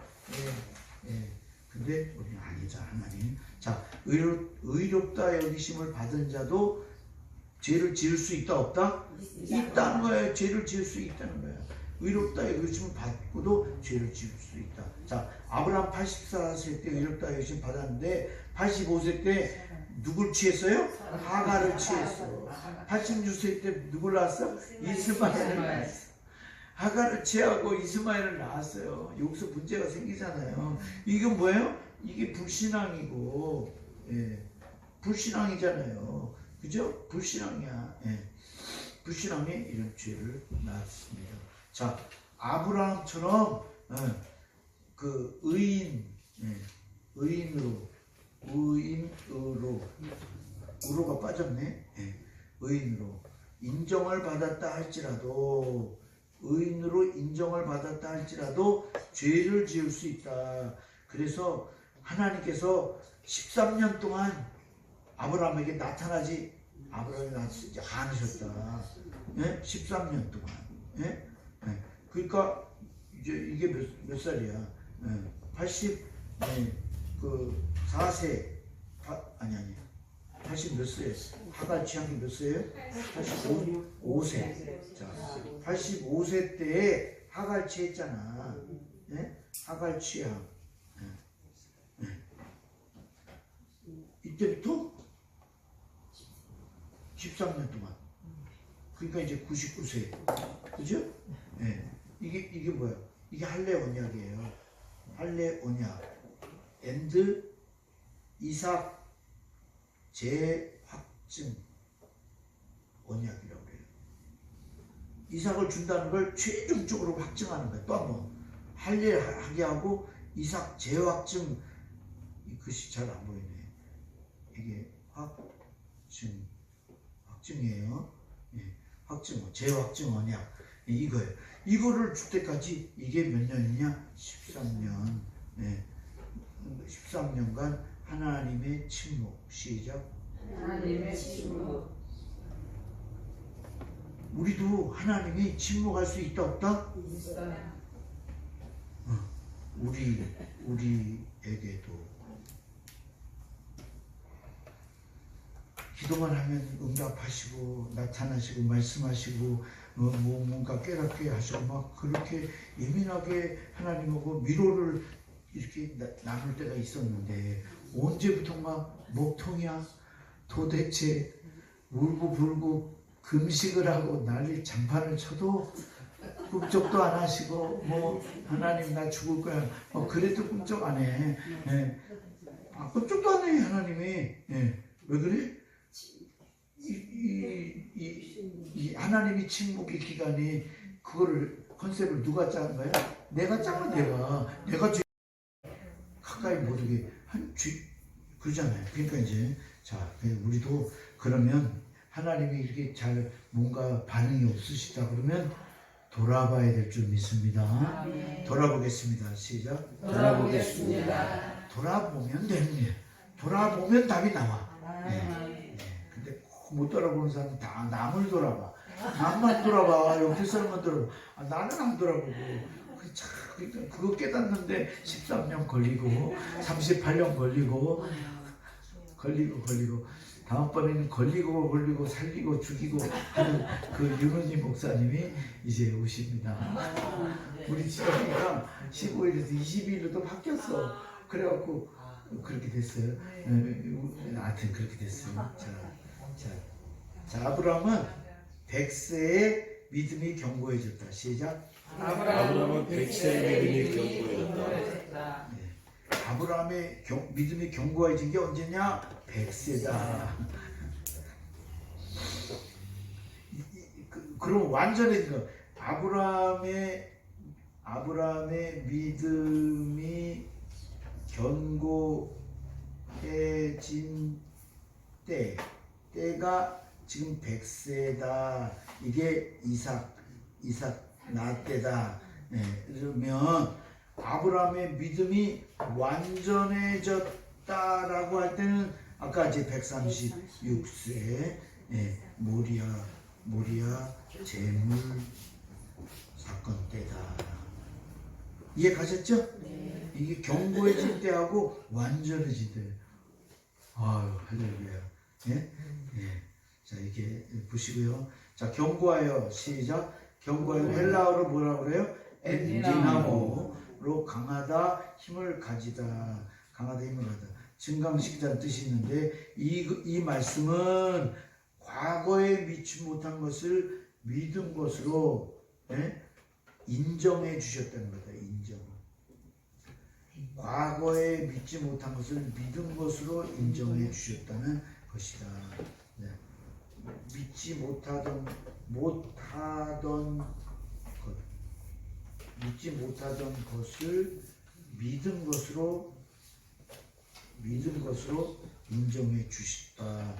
예. 근데 우리는 아니자, 하나님. 자, 의롭다 여기심을 받은 자도 죄를 지을 수 있다, 없다? 있다는 거예요. 죄를 지을 수 있다는 거예요. 의롭다 여기심을 받고도 죄를 지을 수 있다. 자, 아브라함 84세 때 의롭다 여기심 받았는데 85세 때 누굴 취했어요? 하갈을 취했어. 86세 때 누굴 낳았어? 이스마엘을 낳았어. 하갈을 취하고 이스마엘을 낳았어요. 여기서 문제가 생기잖아요. 이건 뭐예요? 이게 불신앙이고, 예, 불신앙이잖아요. 그죠? 불신앙이야. 예. 불신앙에 이런 죄를 낳았습니다. 자, 아브라함처럼 그 의인으로 빠졌네. 예. 의인으로 인정을 받았다 할지라도, 의인으로 인정을 받았다 할지라도 죄를 지을 수 있다. 그래서 하나님께서 13년 동안 아브라함에게 나타나지 않으셨다. 예? 13년 동안. 예? 예. 그러니까 이제 이게 몇 살이야? 84세 아니 80 몇 세? 하갈 취한 게 몇 세예요? 85세. 자, 85세 때에 하갈 취했잖아. 예? 하갈 취함. 예. 이때부터 13년 동안. 그러니까 이제 99세. 그죠? 예. 이게 뭐야? 이게 할례 언약이에요. 할례 언약. 앤드 이삭 재확증 언약이라고 그래요. 이삭을 준다는 걸 최종적으로 확증하는 거예요. 또 한 번 할례하게 하고 이삭 재확증. 이 글씨 잘 안 보이네. 이게 확증이에요. 예, 확증, 재확증 언약. 이거예요. 이거를 줄 때까지 이게 몇 년이냐? 13년. 예, 13년간 하나님의 침묵. 시작. 하나님의 침묵. 우리도 하나님이 침묵할 수 있다 없다? 있어요. 우리에게도 기도만 하면 응답하시고 나타나시고 말씀하시고 뭔가 깨닫게 하시고 막 그렇게 예민하게 하나님하고 위로를 이렇게 나눌 때가 있었는데 언제부턴가 먹통이야. 도대체 울고 불고 금식을 하고 난리 장판을 쳐도 꿈쩍도 안 하시고 뭐 하나님 나 죽을 거야 그래도 꿈쩍 안 해. 예. 꿈쩍도 안 해 하나님이. 예. 왜 그래? 이 하나님이 침묵의 기간이 그거를 컨셉을 누가 짠 거야? 내가 짠 거야. 내가 가까이 못 오게 그러잖아요. 그러니까 이제 자 우리도 그러면 하나님이 이렇게 잘 뭔가 반응이 없으시다 그러면 돌아봐야 될 줄 믿습니다. 돌아보겠습니다. 시작. 돌아보겠습니다. 돌아보면 되는 거예요. 돌아보면 답이 나와. 근데 못 돌아보는 사람은 다 남을 돌아봐. 남만 돌아봐. 옆에 사람만 돌아봐. 나는 안 돌아보고. 그러니까 그거 깨닫는데 13년 걸리고 38년 걸리고 다음번에는 걸리고 살리고 죽이고 하는 그 윤호님 목사님이 이제 오십니다. 우리 지역이가 15일에서 20일로도 바뀌었어. 그래갖고 그렇게 됐어요. 하여튼 그렇게 됐어요. 자, 아브라함은 100세의 믿음이 견고해졌다. 시작. 아브라함은 100세의 믿음이 견고해졌다. 아브라함의 믿음이 견고해진 게 언제냐? 100세다. 그럼 완전해진 거. 아브라함의 믿음이 견고해진 때가 지금 100세다. 이게 이삭 나 때다. 그러면 아브라함의 믿음이 완전해졌다라고 할 때는 아까 이제 136세 모리아 제물 사건 때다. 이해 가셨죠? 네. 이게 견고해진 때하고 완전해진 때. 아유, 할렐루야. 예? 자, 이렇게 보시고요. 자, 견고하여. 시작. 견고하여. 헬라어로 뭐라고 그래요? 엔디나모로 강하다, 힘을 가지다. 강하다, 힘을 가지다. 증강시키다는 뜻이 있는데 이 말씀은 과거에 믿지 못한 것을 믿은 것으로 인정해 주셨다는 거다. 인정. 과거에 믿지 못한 것을 믿은 것으로 인정해 주셨다는 것이다. 믿지 못하던 것을 믿은 것으로 인정해 주셨다.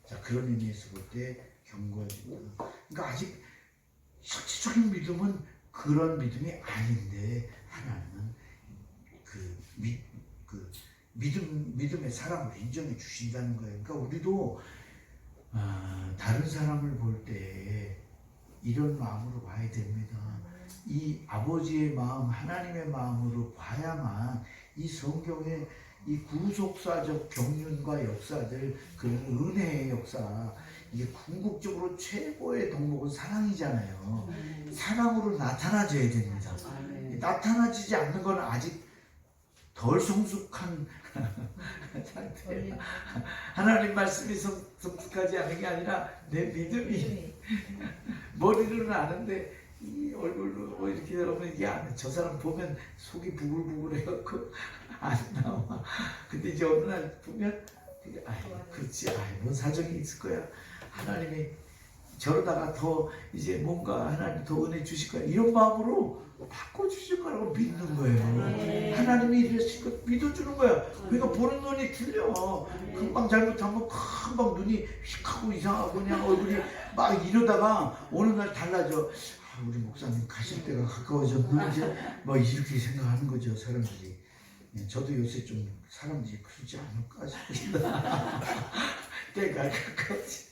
자, 그런 의미에서 볼 때 견고해진다. 그러니까 아직 실질적인 믿음은 그런 믿음이 아닌데 하나님은 믿음의 사람을 인정해 주신다는 거예요. 그러니까 우리도 다른 사람을 볼 때 이런 마음으로 봐야 됩니다. 이 아버지의 마음, 하나님의 마음으로 봐야만 이 성경의 이 구속사적 경륜과 역사들, 그 은혜의 역사, 이게 궁극적으로 최고의 덕목은 사랑이잖아요. 사랑으로 나타나져야 됩니다. 나타나지지 않는 건 아직 덜 성숙한 상태예요. 하나님 말씀이 성숙하지 않은 게 아니라 내 믿음이 머리로는 아는데 이 얼굴로 이렇게 여러분 이게 안 해. 저 사람 보면 속이 부글부글 해갖고 안 나와. 근데 이제 어느 날 보면 그렇지, 뭔 사정이 있을 거야. 하나님이 저러다가 더 이제 뭔가 하나님 더 은혜 주실 거야. 이런 마음으로 바꿔주실 거라고 믿는 거예요. 하나님이 이러실 거 믿어주는 거야. 그러니까 보는 눈이 틀려. 금방 잘못하면 금방 눈이 휙하고 이상하고 그냥 얼굴이 막 이러다가 어느 날 달라져. 우리 목사님 가실 때가 가까워졌는지 뭐 이렇게 생각하는 거죠, 사람들이. 저도 요새 좀 사람들이 그러지 않을까 싶습니다. 때가 가까워지.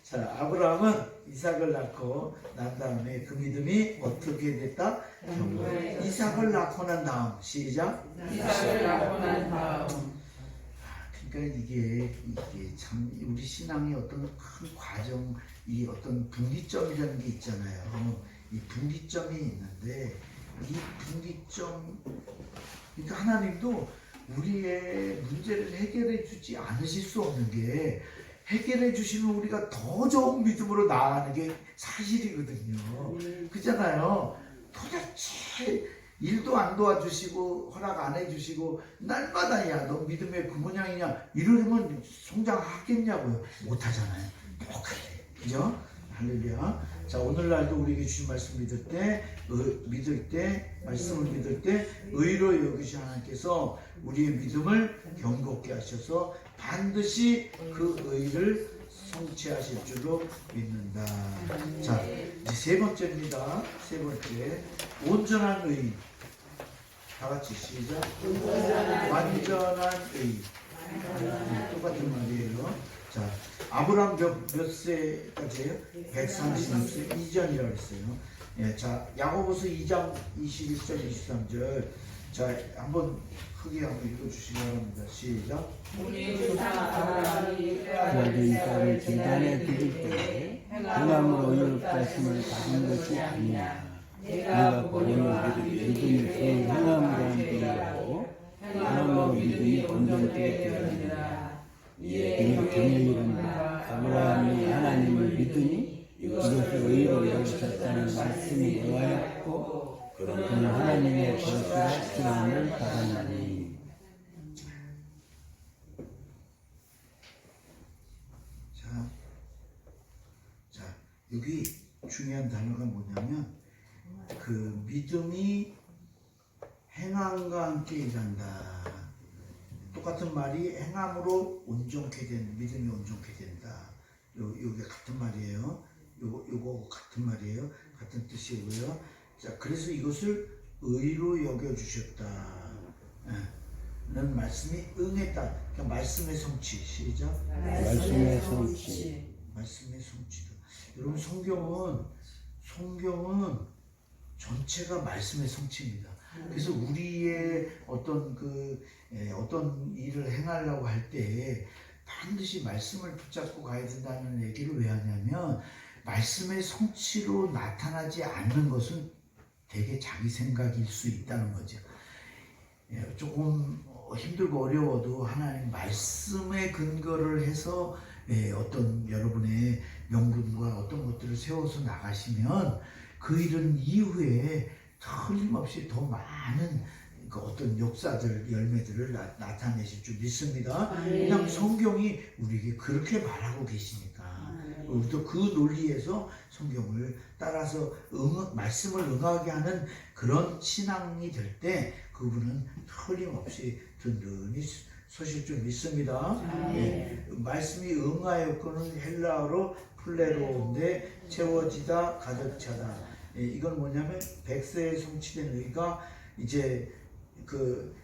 자, 아브라함은 이삭을 낳고 난 다음에 그 믿음이 어떻게 됐다? 이삭을 낳고 난 다음. 시작. 이삭을 낳고 난 다음. 그러니까 이게 참 우리 신앙의 어떤 큰 과정, 이 어떤 분기점이라는 게 있잖아요. 이 분기점이 있는데 이 분기점, 그러니까 하나님도 우리의 문제를 해결해 주지 않으실 수 없는 게 해결해 주시면 우리가 더 좋은 믿음으로 나아가는 게 사실이거든요. 그잖아요. 도대체 일도 안 도와주시고 허락 안 해주시고 날마다 야 너 믿음의 그 모양이냐 이러면 성장하겠냐고요. 못하잖아요. 똑같아. 그죠? 할렐루야. 자, 오늘날도 우리에게 주신 말씀 믿을 때 말씀을 믿을 때 의로 여기시 하나님께서 우리의 믿음을 견고케 하셔서 반드시 그 의를 성취하실 줄로 믿는다. 자, 이제 세 번째입니다. 세 번째, 온전한 의. 다 같이 시작. 완전한 의. 똑같은 말이에요. 자, 아브라함 몇 세까지예요? 136세 이전이라고 했어요. 자, 야고보서 2장 21절 23절. 자, 한번 크게 한번 읽어주시기 바랍니다. 시작. 우리 조상 아브라함이 그들이 이삭을 제단에 드릴 때에 행함으로 의롭다 하심을 받은 것이 아니냐. 내가 보내는 믿음이 그 행함으로 함께하고 행함으로 믿음이 온전케 되느니라. 이에 경영이 이른다. 아브라함이 하나님을 믿으니 이것을 의로 여기셨다는 말씀이 의하였고 그는 하나님의 것이라 확증함을 받았나니. 자, 여기 중요한 단어가 뭐냐면 그 믿음이 행함과 함께 일한다. 똑같은 말이 행함으로 온전케 된 믿음이 온전케 된다. 요게 같은 말이에요. 요거 같은 말이에요. 같은 뜻이고요. 자, 그래서 이것을 의로 여겨 주셨다. 는 말씀이 응했다. 그러니까 말씀의 성취. 시작. 말씀의 성취. 말씀의 성취다. 여러분 성경은 전체가 말씀의 성취입니다. 그래서 우리의 어떤 어떤 일을 행하려고 할 때 반드시 말씀을 붙잡고 가야 된다는 얘기를 왜 하냐면 말씀의 성취로 나타나지 않는 것은 되게 자기 생각일 수 있다는 거죠. 조금 힘들고 어려워도 하나님 말씀에 근거를 해서 어떤 여러분의 명분과 어떤 것들을 세워서 나가시면 그 일은 이후에 틀림없이 더 많은 그 어떤 역사들, 열매들을 나타내실 줄 믿습니다. 그냥 성경이 우리에게 그렇게 말하고 계시니까 우리도 그 논리에서 성경을 따라서 말씀을 응하게 하는 그런 신앙이 될 때 그분은 틀림없이 든든히 서실 줄 믿습니다. 말씀이 응하였고는 헬라어로 플레로인데 채워지다, 가득 차다. 이건 뭐냐면 백세에 성취된 의가 이제 그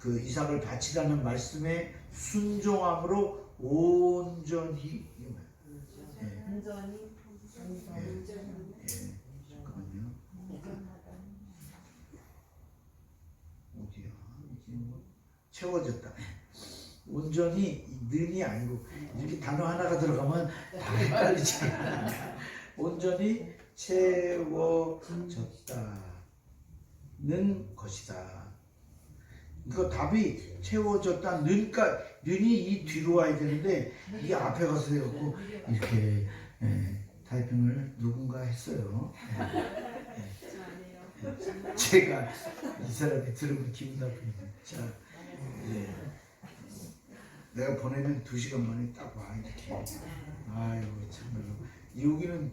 이삭을 바치라는 말씀에 순종함으로 온전히 잠깐만요. 어디야? 채워졌다. 온전히 는이 아니고 이렇게 단어 하나가 들어가면 다 헷갈리잖아. 온전히 채워졌다는 것이다. 이거 답이 채워졌다. 는이 이 뒤로 와야 되는데 이게 앞에 가서 해갖고 이렇게 타이핑을 누군가 했어요. 제가 이 사람이 들으면 기분 나쁩니다. 자, 내가 보내면 2시간 만에 딱 와 이렇게. 아이고 참말로 여기는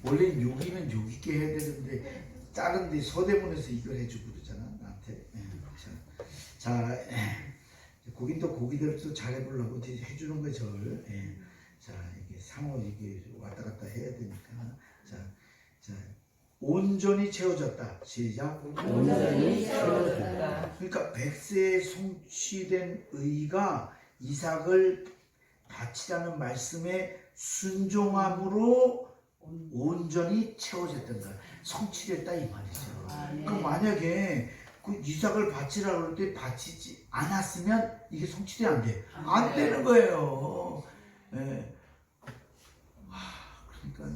원래 여기는 여기 있게 해야 되는데 다른 데 서대문에서 이걸 해주고 그러잖아 나한테. 자, 고기도 고기대로 또 잘해보려고 해주는 거예요 저를. 자, 이게 상호 이게 왔다 갔다 해야 되니까. 자, 온전히 채워졌다. 시작. 온전히 채워졌다. 그러니까 백세에 성취된 의가 이삭을 바치라는 말씀에 순종함으로 온전히 채워졌던 거야. 성취됐다 이 말이죠. 그럼 만약에 그 이삭을 바치라 그럴 때 바치지 않았으면 이게 성취돼 안 돼. 안 되는 거예요. 그러니까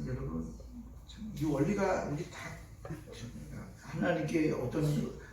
여러분 이 원리가 우리 다 하나님께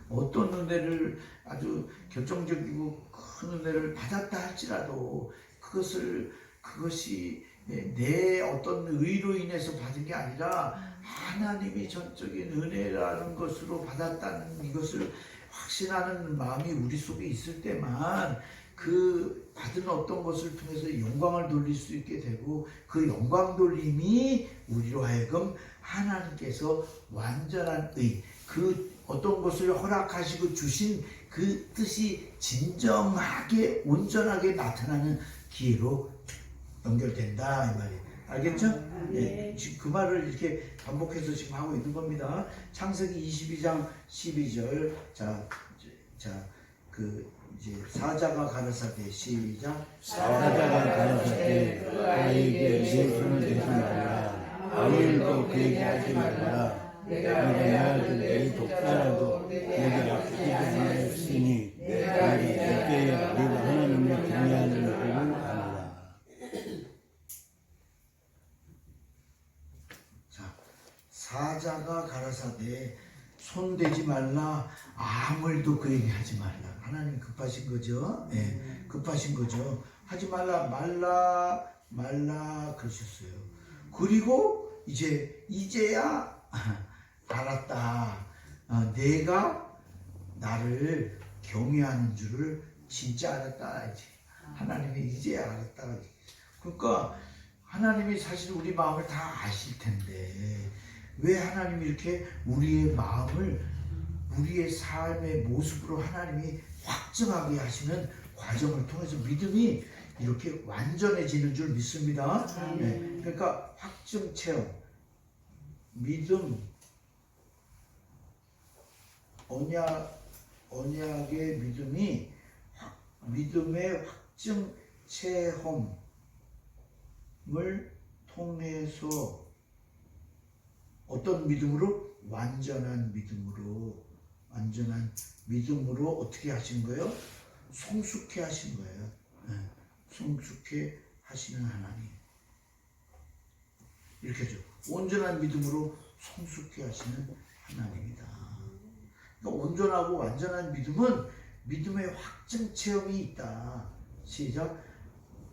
어떤 은혜를 아주 결정적이고 큰 은혜를 받았다 할지라도 그것이 내 어떤 의로 인해서 받은 게 아니라 하나님이 전적인 은혜라는 것으로 받았다는 이것을 확신하는 마음이 우리 속에 있을 때만 그 받은 어떤 것을 통해서 영광을 돌릴 수 있게 되고 그 영광 돌림이 우리로 하여금 하나님께서 완전한 의, 그 어떤 것을 허락하시고 주신 그 뜻이 진정하게 온전하게 나타나는 기회로 연결된다 이 말이에요. 알겠죠? 지금 그 말을 이렇게 반복해서 지금 하고 있는 겁니다. 창세기 22장 12절. 이제 사자가 가라사대 시작. 사자가 가라사대 그에게 내 손을 대지 말라. 아무일도 그에게 하지 말라. 내가 내 아들 내 독자라도 내게 아끼지 않았으니 내가 이때에 네가 하나님을 경외하는 법을 아노라. 자, 사자가 가라사대 손대지 말라 아무일도 그에게 하지 말라. 하나님 급하신 거죠. 예, 급하신 거죠. 하지 말라 말라 그러셨어요. 그리고 이제야 알았다. 내가 나를 경외하는 줄을 진짜 알았다. 이제 하나님이 이제야 알았다. 그러니까 하나님이 사실 우리 마음을 다 아실 텐데 왜 하나님이 이렇게 우리의 마음을 우리의 삶의 모습으로 하나님이 확증하게 하시는 과정을 통해서 믿음이 이렇게 완전해지는 줄 믿습니다. 네. 그러니까 확증 체험, 믿음, 언약의 믿음의 확증 체험을 통해서 어떤 믿음으로? 완전한 믿음으로 어떻게 하신 거예요? 성숙해 하신 거예요. 네. 성숙해 하시는 하나님. 이렇게 하죠. 온전한 믿음으로 성숙해 하시는 하나님이다. 그러니까 온전하고 완전한 믿음은 믿음의 확증 체험이 있다. 시작.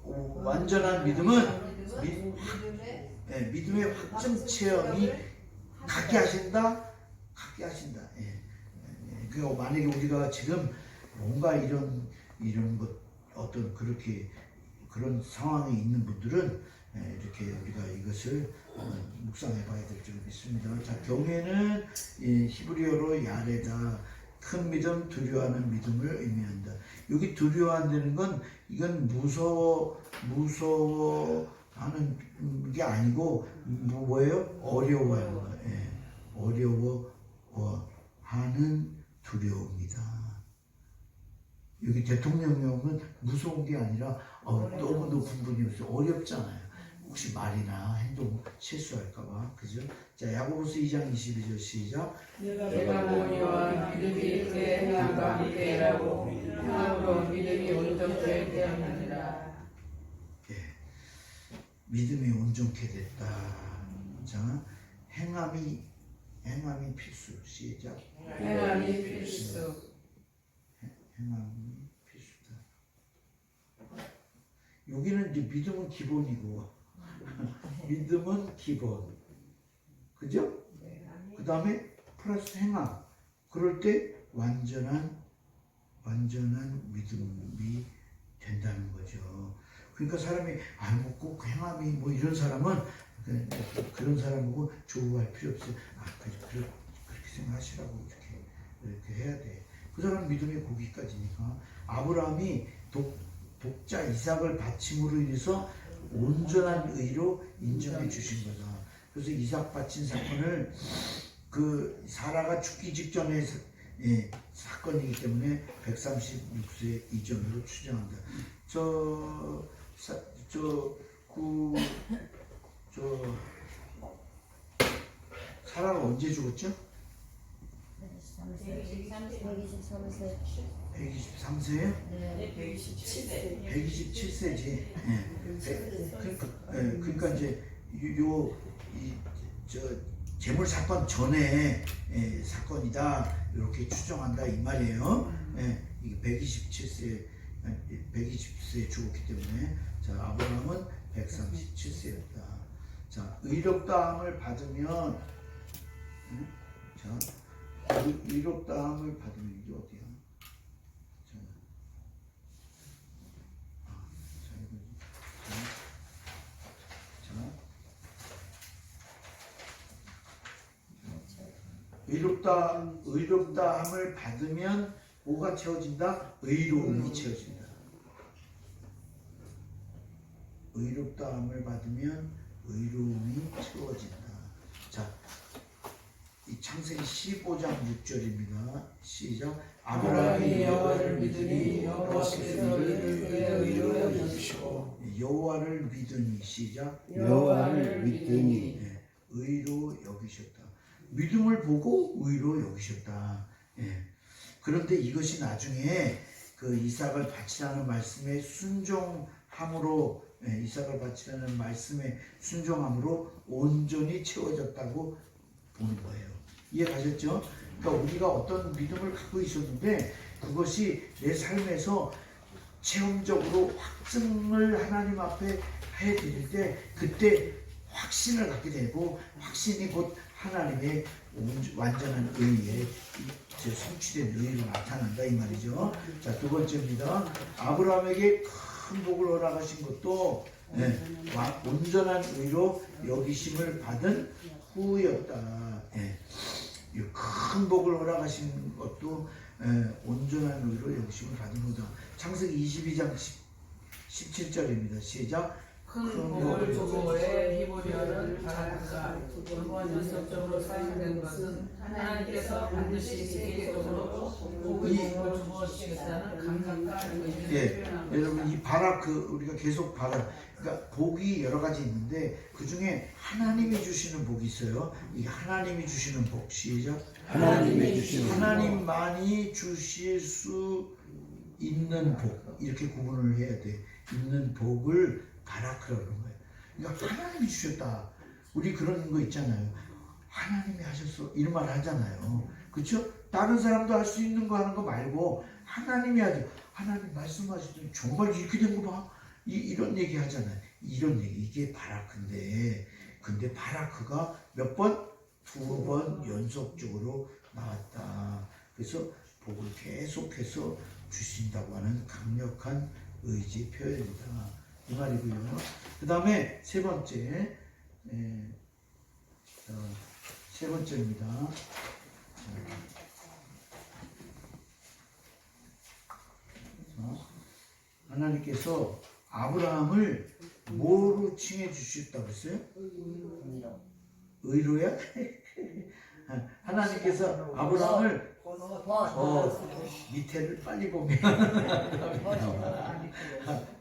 완전한 믿음은 믿음의 확증 체험이 갖게 하신다. 그러니까 만약에 우리가 지금 뭔가 이런 것 어떤 그런 상황에 있는 분들은 이렇게 우리가 이것을 묵상해 봐야 될 줄 믿습니다. 자, 경외는 히브리어로 야레다, 큰 믿음, 두려워하는 믿음을 의미한다. 여기 두려워한다는 건 이건 무서워하는 게 아니고 뭐예요? 어려워하는 거예요. 어려워하는 두려움이다. 여기 대통령령은 무서운 게 아니라 너무 높은 분이어서 어렵잖아요. 혹시 말이나 행동 실수할까봐. 그죠? 자, 야고보서 2장 22절 시작. 내가 보니와 믿음이 그의 행함과 함께라고 행함으로 믿음이 온전케 되었느니라. 믿음이 온전케 됐다. 자, 행함이 필수. 시작. 행함이 필수. 행함이 필수다. 여기는 이제 믿음은 기본이고 믿음은 기본. 그죠? 그 다음에 플러스 행함. 그럴 때 완전한 믿음이 된다는 거죠. 그러니까 사람이 꼭 행함이 이런 사람은 그런 사람하고 조우할 필요 없어요. 그렇게 생각하시라고 이렇게 해야 돼. 그 사람 믿음의 고기까지니까. 아브라함이 독자 이삭을 바침으로 인해서 온전한 의로 인정해 주신 거다. 그래서 이삭 바친 사건을 사라가 죽기 직전의 사건이기 때문에 136세 이전으로 추정한다. 사라가 언제 죽었죠? 123세요? 네, 127세. 127세지. 그러니까 이제 재물 사건 전에 사건이다 이렇게 추정한다 이 말이에요. 이게 120세에 죽었기 때문에. 자, 아브라함은 137세였다. 자, 의롭다함을 받으면 의롭다함을 받으면 이게 어디야? 의롭다함을 받으면 뭐가 채워진다? 의로움이 채워진다. 의롭다함을 받으면 의로움이 채워진다. 자, 이 창세기 15장 6절입니다. 시작. 아브라함이 여호와를 믿으니 여호와께서 이를 그의 의로 여기시고. 여호와를 믿으니. 시작. 여호와를 믿으니 의로 여기셨다. 믿음을 보고 의로 여기셨다. 예. 그런데 이것이 나중에 그 이삭을 바치라는 말씀에 순종함으로, 이삭을 바치라는 말씀에 순종함으로 온전히 채워졌다고 보는 거예요. 이해가셨죠? 그러니까 우리가 어떤 믿음을 갖고 있었는데 그것이 내 삶에서 체험적으로 확증을 하나님 앞에 해드릴 때 그때 확신을 갖게 되고, 확신이 곧 하나님의 완전한 의에 성취된 의로 나타난다 이 말이죠. 자, 두 번째입니다. 아브라함에게 큰 복을 허락하신 것도 온전한 의로 여기심을 받은 후였다. 이 큰 복을 허락하신 것도 온전한 의로 여기심을 받은 후다. 창세기 22장 17절입니다. 시작. 큰 복을 주고에 히브리어는 바라크가 이번 연속적으로 사용된 것은 하나님께서 반드시 세계적으로 복을 주시겠다는 감각과 의미를 표현한 여러분 이 바라크 우리가 계속 그러니까 복이 여러 가지 있는데 그 중에 하나님이 주시는 복이 있어요. 이 하나님이 주시는 복 시작. 하나님이 주시는 하나님만이 주실 수 있는 복 이렇게 구분을 해야 돼. 있는 복을 바라크라고 그런 거예요. 그러니까 하나님이 주셨다. 우리 그런 거 있잖아요. 하나님이 하셨어 이런 말 하잖아요. 그렇죠? 다른 사람도 할 수 있는 거 하는 거 말고 하나님이 하죠. 하나님 말씀하시더니 정말 이렇게 된 거 봐. 이런 얘기 하잖아요. 이런 얘기 이게 바라크인데, 근데 바라크가 몇 번? 2번 연속적으로 나왔다. 그래서 복을 계속해서 주신다고 하는 강력한 의지 표현이다. 이 말이고요. 그 다음에 세 번째입니다. 하나님께서 아브라함을 뭐로 칭해 주셨다고 했어요? 의로야? 하나님께서 아브라함을 밑에를 빨리 보면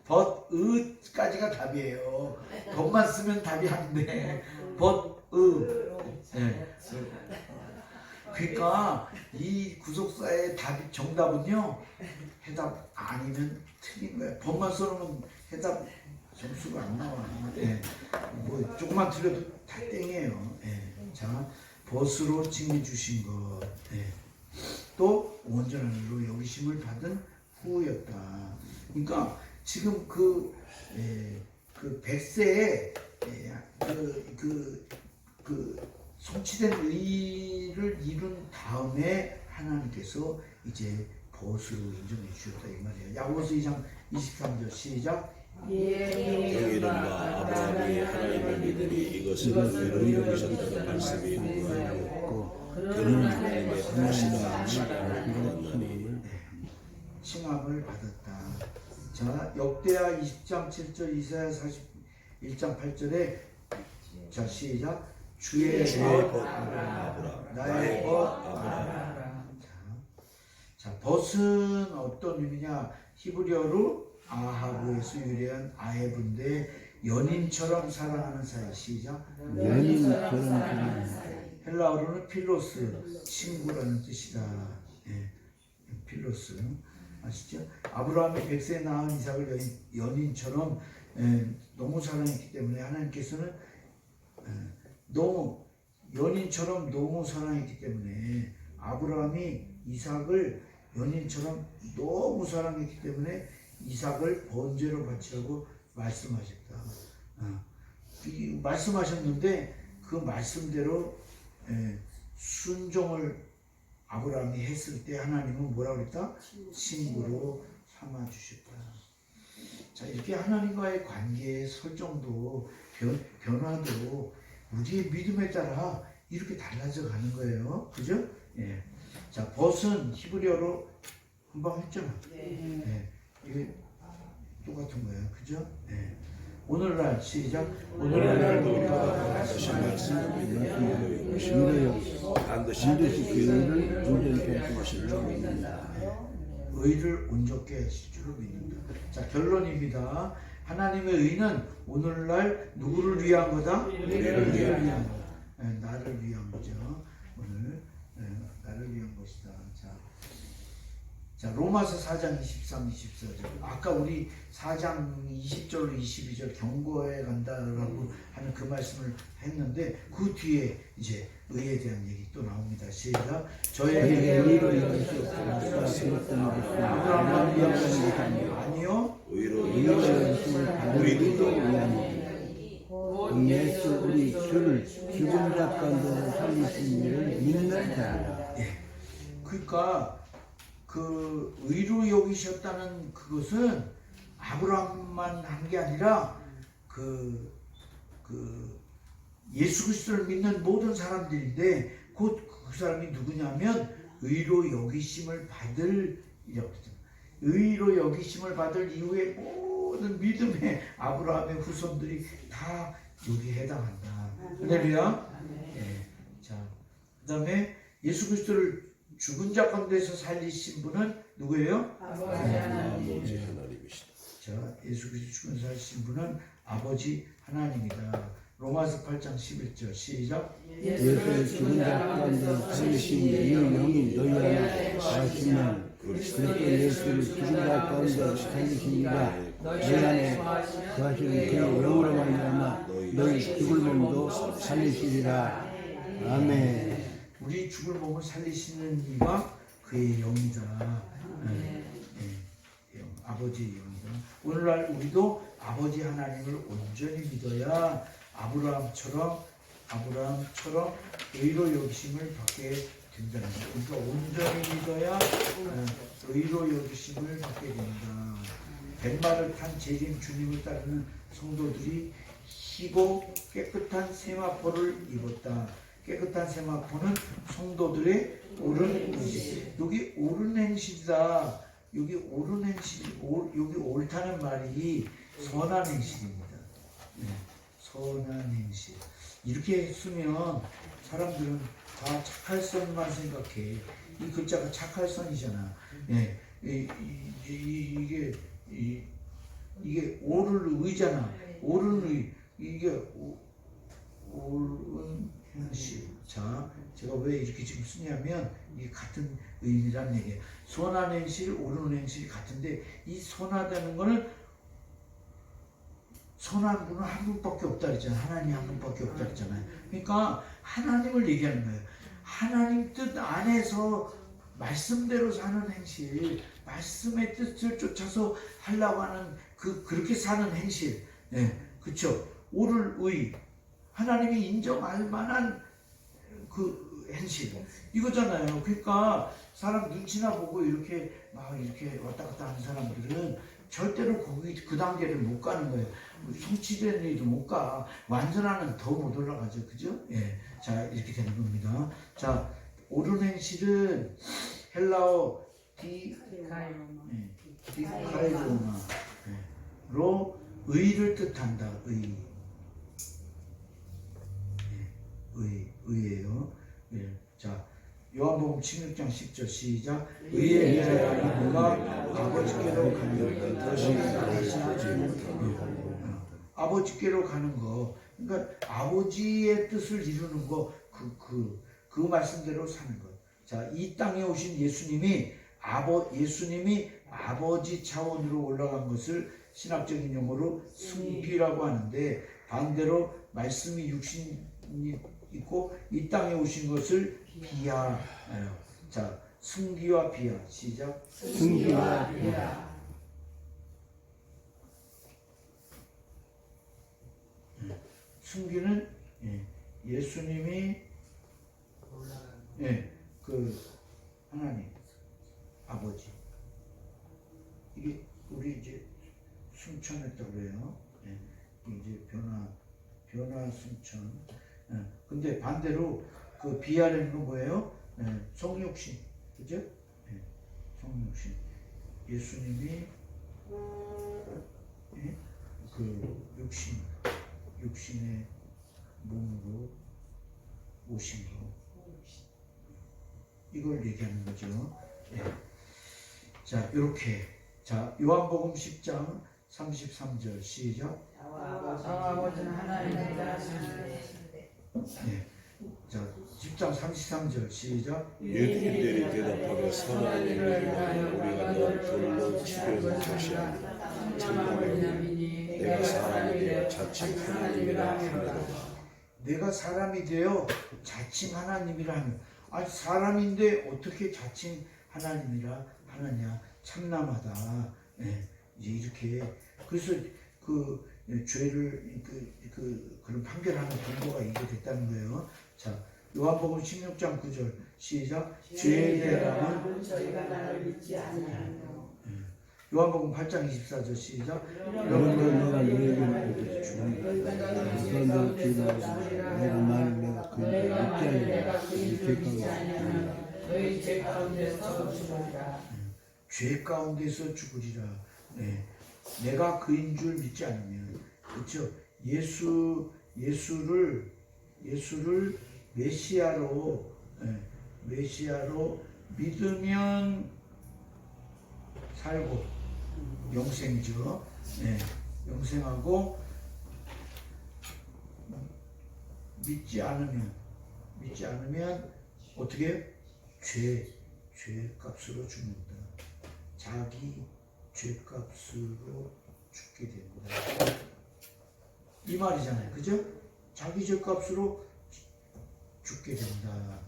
벗의까지가 답이에요. 벗만 쓰면 답이 안 돼. 벗의. 그러니까 이 구속사의 답이 정답은요. 해답 아니면 틀린 거야. 법만 써놓으면 해답 점수가 안 나와. 뭐 조금만 틀려도 다 땡이에요. 자, 벗으로 칭해 주신 것. 또 온전한 의로 여기심을 받은 후였다. 그러니까 지금 그 100세에 그 성취된 의를 이룬 다음에 하나님께서 이제 벗으로 인정해 주셨다 이 말이에요. 야고보서 2장 23절 시작. 이른바 아브라함이 하나님을 믿으니 이것은 의로 여기셨다는 말씀이 있고 그는 하나님의 뜻이라 칭함을 받았나니. 칭함을 받았다. 자, 역대하 20장 7절, 이사야 41장 8절에 자 시작. 주의 벗 아브라함 나의 벗 아브라함. 자, 벗은 어떤 의미냐? 히브리어로 아하브에서 유래한 아헤브인데 연인처럼 사랑하는 사이. 시작. 연인처럼 사랑하는 사이. 헬라어로는 필로스, 친구라는 뜻이다. 필로스. 아시죠? 아브라함이 100세에 낳은 이삭을 연인처럼 너무 사랑했기 때문에 하나님께서는 너무 연인처럼 너무 사랑했기 때문에 아브라함이 이삭을 연인처럼 너무 사랑했기 때문에 이삭을 번제로 바치라고 말씀하셨다. 말씀하셨는데 그 말씀대로 순종을 아브라함이 했을 때 하나님은 뭐라고 그랬다? 친구로 삼아주셨다. 자, 이렇게 하나님과의 관계의 설정도 변화도 우리의 믿음에 따라 이렇게 달라져 가는 거예요. 그죠? 자, 벗은 히브리어로 한번 했잖아. 이게 똑같은 거예요. 그죠? 오늘날 시작. 오늘날 우리가 다시 말씀을 믿는 의로 반드시 교회를 온전히 하실 줄 믿는다. 의를 온전케 하실 줄로 믿는다. 자, 결론입니다. 하나님의 의는 오늘날 누구를 위한 거다? 우리를 위한 거다. 나를 위한 거죠. 오늘 나를 위한 것이다. 자, 로마서 4장 23, 24절. 아까 우리 4장 20절로 22절 경고해 간다라고 하는 그 말씀을 했는데 그 뒤에 이제 의에 대한 얘기 또 나옵니다. 시작. 저에게 의로 여기시옵소서. 아브라함을 위한 것이 아니요 의로 의로 여기심을 받은 의도 위함이니 예수 우리 주를 죽은 자 가운데서 살리신 이를 믿는 자라. 그러니까 그 의로 여기셨다는 그것은 아브라함만 한 게 아니라 그 예수 그리스도를 믿는 모든 사람들인데 곧 그 사람이 누구냐면 의로 여기심을 받을 이라고 했잖아요. 의로 여기심을 받을 이후에 모든 믿음의 아브라함의 후손들이 다 여기에 해당한다. 할렐루야. 자, 그다음에 예수 그리스도를 죽은 자 가운데서 살리신 분은 누구예요? 아버지 하나님이시다. 자, 예수 그리스도 죽은 살리신 분은 아버지 하나님이다. 로마서 8장 11절 시작. 예수를 죽은 자 가운데서 살리신 이 영이 너희 안에 거하시면 그리스도 예수를 죽은 자 가운데서 살리신 이가 너희 안에 거하시는 그의 영으로 말미암아 너희 죽을 몸도 살리시리라. 아멘. 우리 죽을 몸을 살리시는 이가 그의 영이다. 아버지의 영이다. 오늘날 우리도 아버지 하나님을 온전히 믿어야 아브라함처럼 의로 여기심을 받게 된다는 거예요. 그러니까 온전히 믿어야 의로 여기심을 받게 된다. 백마를 탄 재림 주님을 따르는 성도들이 희고 깨끗한 세마포를 입었다. 깨끗한 세마포는 성도들의 옳은 행실. 여기 옳은 행실이다. 여기 옳은 행실, 여기 옳다는 말이 선한 행실입니다. 선한 행실. 이렇게 쓰면 사람들은 다 착할 선만 생각해. 이 글자가 착할 선이잖아. 이게 옳을 의잖아. 옳은 의. 이게 옳은 행실. 자, 제가 왜 이렇게 지금 쓰냐면 이게 같은 의미란 얘기예요. 선한 행실, 옳은 행실이 같은데 이 선하다는 거는 선한 분은 한 분밖에 없다 그랬잖아요. 하나님 한 분밖에 없다 그랬잖아요. 그러니까 하나님을 얘기하는 거예요. 하나님 뜻 안에서 말씀대로 사는 행실, 말씀의 뜻을 쫓아서 하려고 하는 그렇게 사는 행실. 그렇죠. 옳을 의, 하나님이 인정할 만한 그 행실 이거잖아요. 그러니까 사람 눈치나 보고 이렇게 막 이렇게 왔다 갔다 하는 사람들은 절대로 그 단계를 못 가는 거예요. 성취된 일도 못 가. 완전하는 더 못 올라가죠. 그죠? 자, 이렇게 되는 겁니다. 자, 옳은 행실은 헬라어 디카이로마로 의를 뜻한다. 의예요. 자, 요한복음 16장 10절 시작. 의의 자가 누가 아버지께로 가는 아버지께로 가는 거. 그러니까 아버지의 뜻을 이루는 거. 그 말씀대로 사는 것. 자, 이 땅에 오신 예수님이 아버지 차원으로 올라간 것을 신학적인 용어로 승비라고 하는데, 반대로 말씀이 육신이 있고 이 땅에 오신 것을 비하해요. 자, 승기와 비하. 시작. 승기와 비하. 승기는 예수님이 그 하나님 아버지, 이게 우리 이제 승천했다고 해요. 이제 변화 승천. 근데 반대로 그 비하라는 건 뭐예요? 성육신, 그죠? 성육신. 예수님이 그 육신의 몸으로 오신 거, 이걸 얘기하는 거죠. 자, 이렇게. 자, 요한복음 10장 33절 시작. 아버지는 하나님의 자신이시되 자, 10장 33절 시작. 유대인들이 대답하며 사나이를 위하여 우리가 널 돌로 죽여놓은 것이 아니라 참나니 내가 사람이 되어 자칭 하나님이라 하느니라. 내가 사람이 되어 자칭 하나님이라 하는. 아니 사람인데 어떻게 자칭 하나님이라 하느냐. 참남하다. 예, 이제 이렇게 그래서 그 죄를 그런 판결하는 근거가 이게 됐다는 거예요. 자, 요한복음 16장 9절 시작. 죄에 대하여는 저희가 나를 믿지 아니하며. 요한복음 8장 24절 시작. 여러분들 내가 너희에게 주는 그런들 기도하시고 내가 말을 내가 그에게 믿지 않으리라. 너희 죄 가운데서 죽으리라. 죄 가운데서 죽으리라. 네. 내가 그인 줄 믿지 않으면, 그렇죠? 예수를 메시아로 믿으면 살고 영생이죠. 네. 영생하고 믿지 않으면 어떻게 죄값으로 죽는다. 자기 죄값으로 죽게 됩니다. 이 말이잖아요. 그죠? 자기 죄값으로 죽게 된다.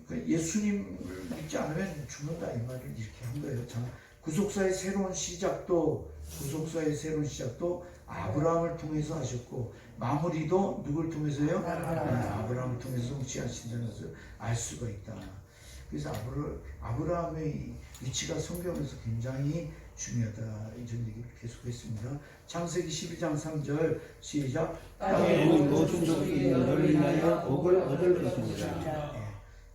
그러니까 예수님을 믿지 않으면 죽는다. 이 말을 이렇게 한 거예요. 자, 구속사의 새로운 시작도 아브라함을 통해서 하셨고, 마무리도 누굴 통해서요? 아브라함을 통해서 성취하신다는 것을 알 수가 있다. 그래서 아브라함의 위치가 성경에서 굉장히 중요하다. 이런 얘기를 계속했습니다. 창세기 12장 3절 시작. 땅에 있는 모든 족속이 너를 인하여 복을 얻을 것이니라. 예,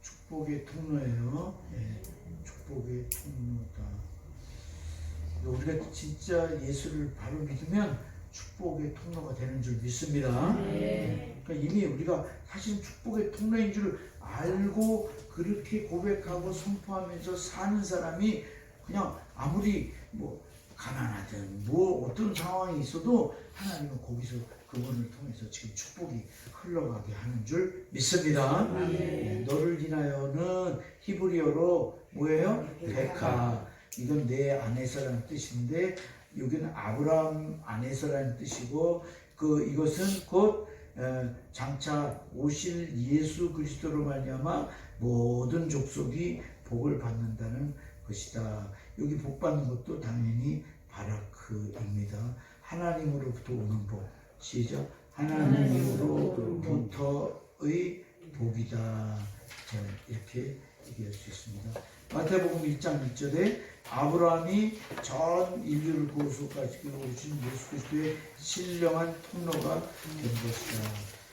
축복의 통로예요. 예, 축복의 통로다. 우리가 진짜 예수를 바로 믿으면 축복의 통로가 되는 줄 믿습니다. 그러니까 이미 우리가 사실 축복의 통로인 줄 알고 그렇게 고백하고 선포하면서 사는 사람이 그냥 아무리 뭐 가난하든 뭐 어떤 상황이 있어도 하나님은 거기서 그분을 통해서 지금 축복이 흘러가게 하는 줄 믿습니다. 네, 너를 인하여는 히브리어로 뭐예요? 베카. 이건 내 안에서라는 뜻인데 여기는 아브라함 안에서라는 뜻이고 이것은 곧 장차 오실 예수 그리스도로 말미암아 모든 족속이 복을 받는다는 것이다. 여기 복 받는 것도 당연히 바라크입니다. 하나님으로부터 오는 복. 시작. 하나님으로부터의 복이다. 자, 이렇게 얘기할 수 있습니다. 마태복음 1장 1절에 아브라함이 전 인류를 구속하시고 오신 예수 그리스도의 신령한 통로가 된 것이다.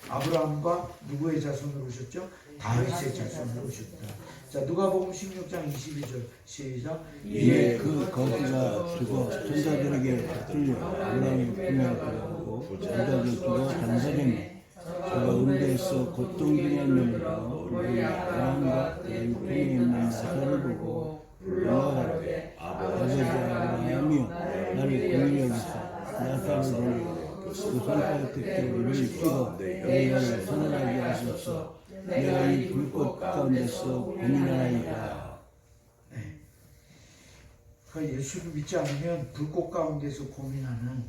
아브라함과 누구의 자손으로 오셨죠? 다윗의 자손으로 오셨다. 자, 누가복음 16장 22절 시작. 이에 거기가 죽어 천사들에게 뚫려 아브라함이 분명을 하고 천사들 죽어 단사되니 저가 응대에서 고통 중에 있느니라. 우리 아브라함과 그의 품에 있는 나사를 보고 불러가되 아버지 아브라함이여 나를 긍휼히 여기사 나사를 보내고 그 손가락 끝에 우리를 찍어 내가 서늘하게 하소서. 내가 이 불꽃 가운데서 고민하나이다. 네. 그러니까 예수를 믿지 않으면 불꽃 가운데서 고민하는.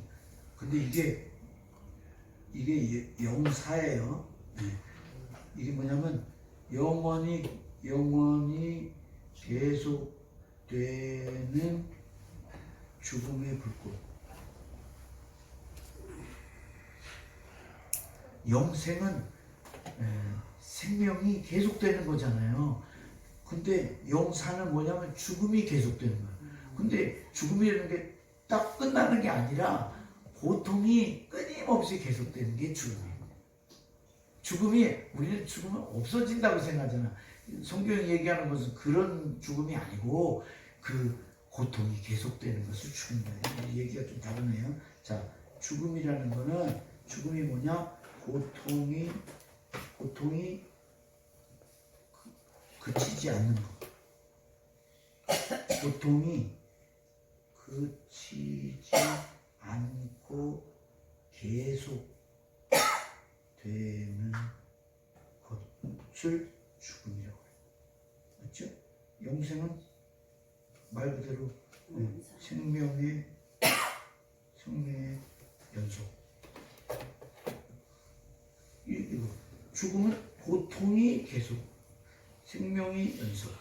근데 이게 영사예요. 네. 이게 뭐냐면 영원히 계속되는 죽음의 불꽃. 영생은 생명이 계속되는 거잖아요. 근데 영사는 뭐냐면 죽음이 계속되는 거예요. 근데 죽음이라는 게 딱 끝나는 게 아니라 고통이 끊임없이 계속되는 게 죽음이에요. 우리는 죽으면 없어진다고 생각하잖아. 성경이 얘기하는 것은 그런 죽음이 아니고 그 고통이 계속되는 것을 죽는다. 얘기가 좀 다르네요. 자, 죽음이라는 거는 죽음이 뭐냐? 고통이 그치지 않는 것. 고통이 그치지 않고 계속 되는 것. 끝을 죽음이라고 해요. 맞죠? 영생은 말 그대로 생명의 연속. 이거 죽음은 고통이 계속, 생명이 연속.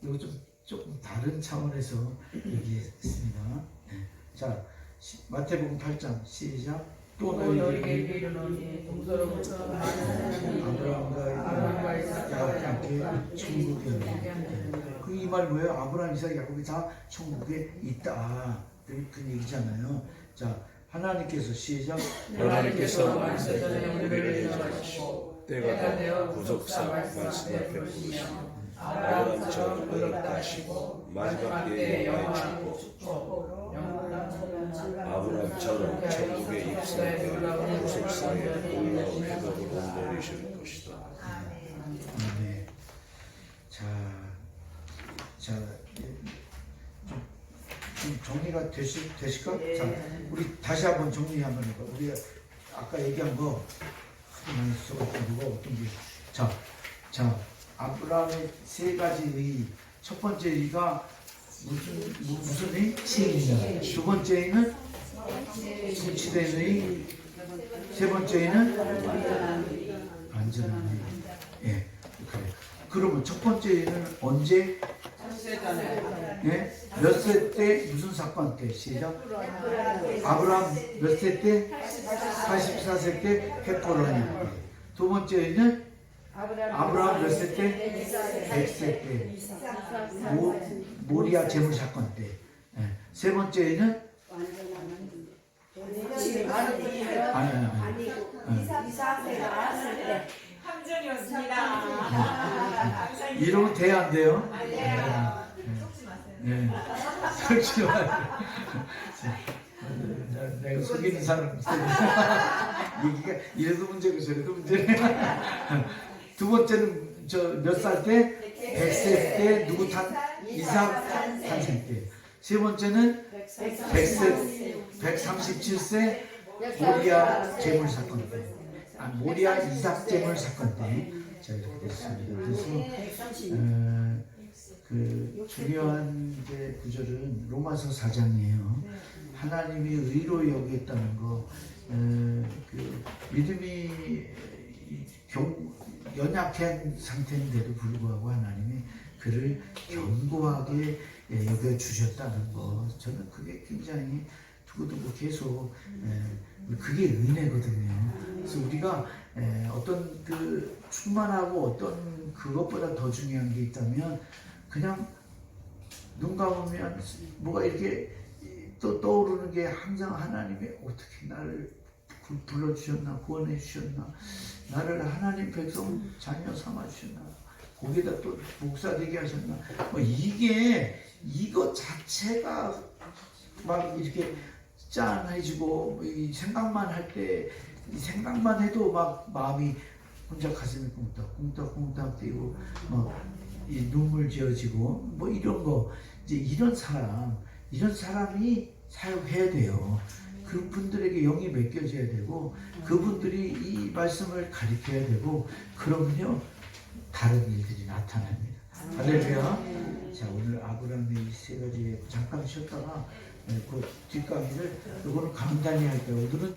이거 조금 다른 차원에서 얘기했습니다. 네. 자, 마태복음 8장 시작. 또 너희에게 이르노니 동서로부터 많은 아브라함과 야곱과 함께 천국에 있다. 이 말 뭐예요? 아브라함, 이삭, 야곱이 다 천국에 있다. 그 얘기잖아요. 자, 하나님께서 시작. 하나님께서 만세전에 우리를 인정하시고 때가 되어 구속사 말씀을 베푸시고 아브라함처럼 의롭다시고 마지막 때에 영원한 축복 아브라함처럼 천국에 입성되어 구속사에 놀라운 회복을 온전히실 것이다. 네. 자, 좀 정리가 되실까? 네. 자, 우리 다시 한번 정리 한번 해봐. 우리 아까 얘기한 거 많이 써봤던 거 어떤 게? 자, 아브라함의 세 가지 의. 첫 번째 의가 무슨 의? 시인이다. 두 번째 의는 성취된 의. 세 번째 의는 안전한 의. 예, 그래. 그러면 첫 번째 의는 언제? 예? 몇 세 때 무슨 사건 때? 시작. 아브라함 몇 세 때? 84세 때 헤포론이. 두 번째 의는 아브라함 몇 세 때? 100세 때. 모리아 제물 사건 때. 예. 세 번째 의는 아니. 이러면 돼야 안 돼요? 네. 속지 마세요. 내가 속이는 사람 얘기가 이래도 문제고 저래도 문제네. 두 번째는 몇 살 때? 100세 때 누구 이삭 탄생 때. 세 번째는 100세 137세 모리아 제물 사건 때. 모리아 이삭 제물 사건 때. 자, 이렇게 됐습니다. 그래서 그 중요한 이제 구절은 로마서 4장이에요. 하나님이 의로 여겼다는 거, 그 믿음이 연약한 상태인데도 불구하고 하나님이 그를 견고하게 여겨주셨다는 거, 저는 그게 굉장히 두고두고 계속 그게 은혜거든요. 그래서 우리가 어떤 그 충만하고 어떤 그것보다 더 중요한 게 있다면 그냥 눈 감으면 뭐가 이렇게 또 떠오르는 게 항상 하나님이 어떻게 나를 불러주셨나, 구원해 주셨나, 나를 하나님 백성 자녀 삼아 주셨나, 거기다 또 목사 되게 하셨나, 뭐 이거 자체가 막 이렇게 짠해지고 이 생각만 할 때, 이 생각만 해도 막 마음이 혼자 가슴이 쿵떡쿵떡 뛰고 이 눈물 지어지고 뭐 이런 거, 이제 이런 사람이 사역해야 돼요. 그분들에게 영이 맡겨져야 되고 그분들이 이 말씀을 가르쳐야 되고, 그러면요 다른 일들이 나타납니다. 할렐루야. 자, 오늘 아브라함의 이 세 가지에 잠깐 쉬었다가 그 뒷강의를 이거는 간단히 할게요. 오늘은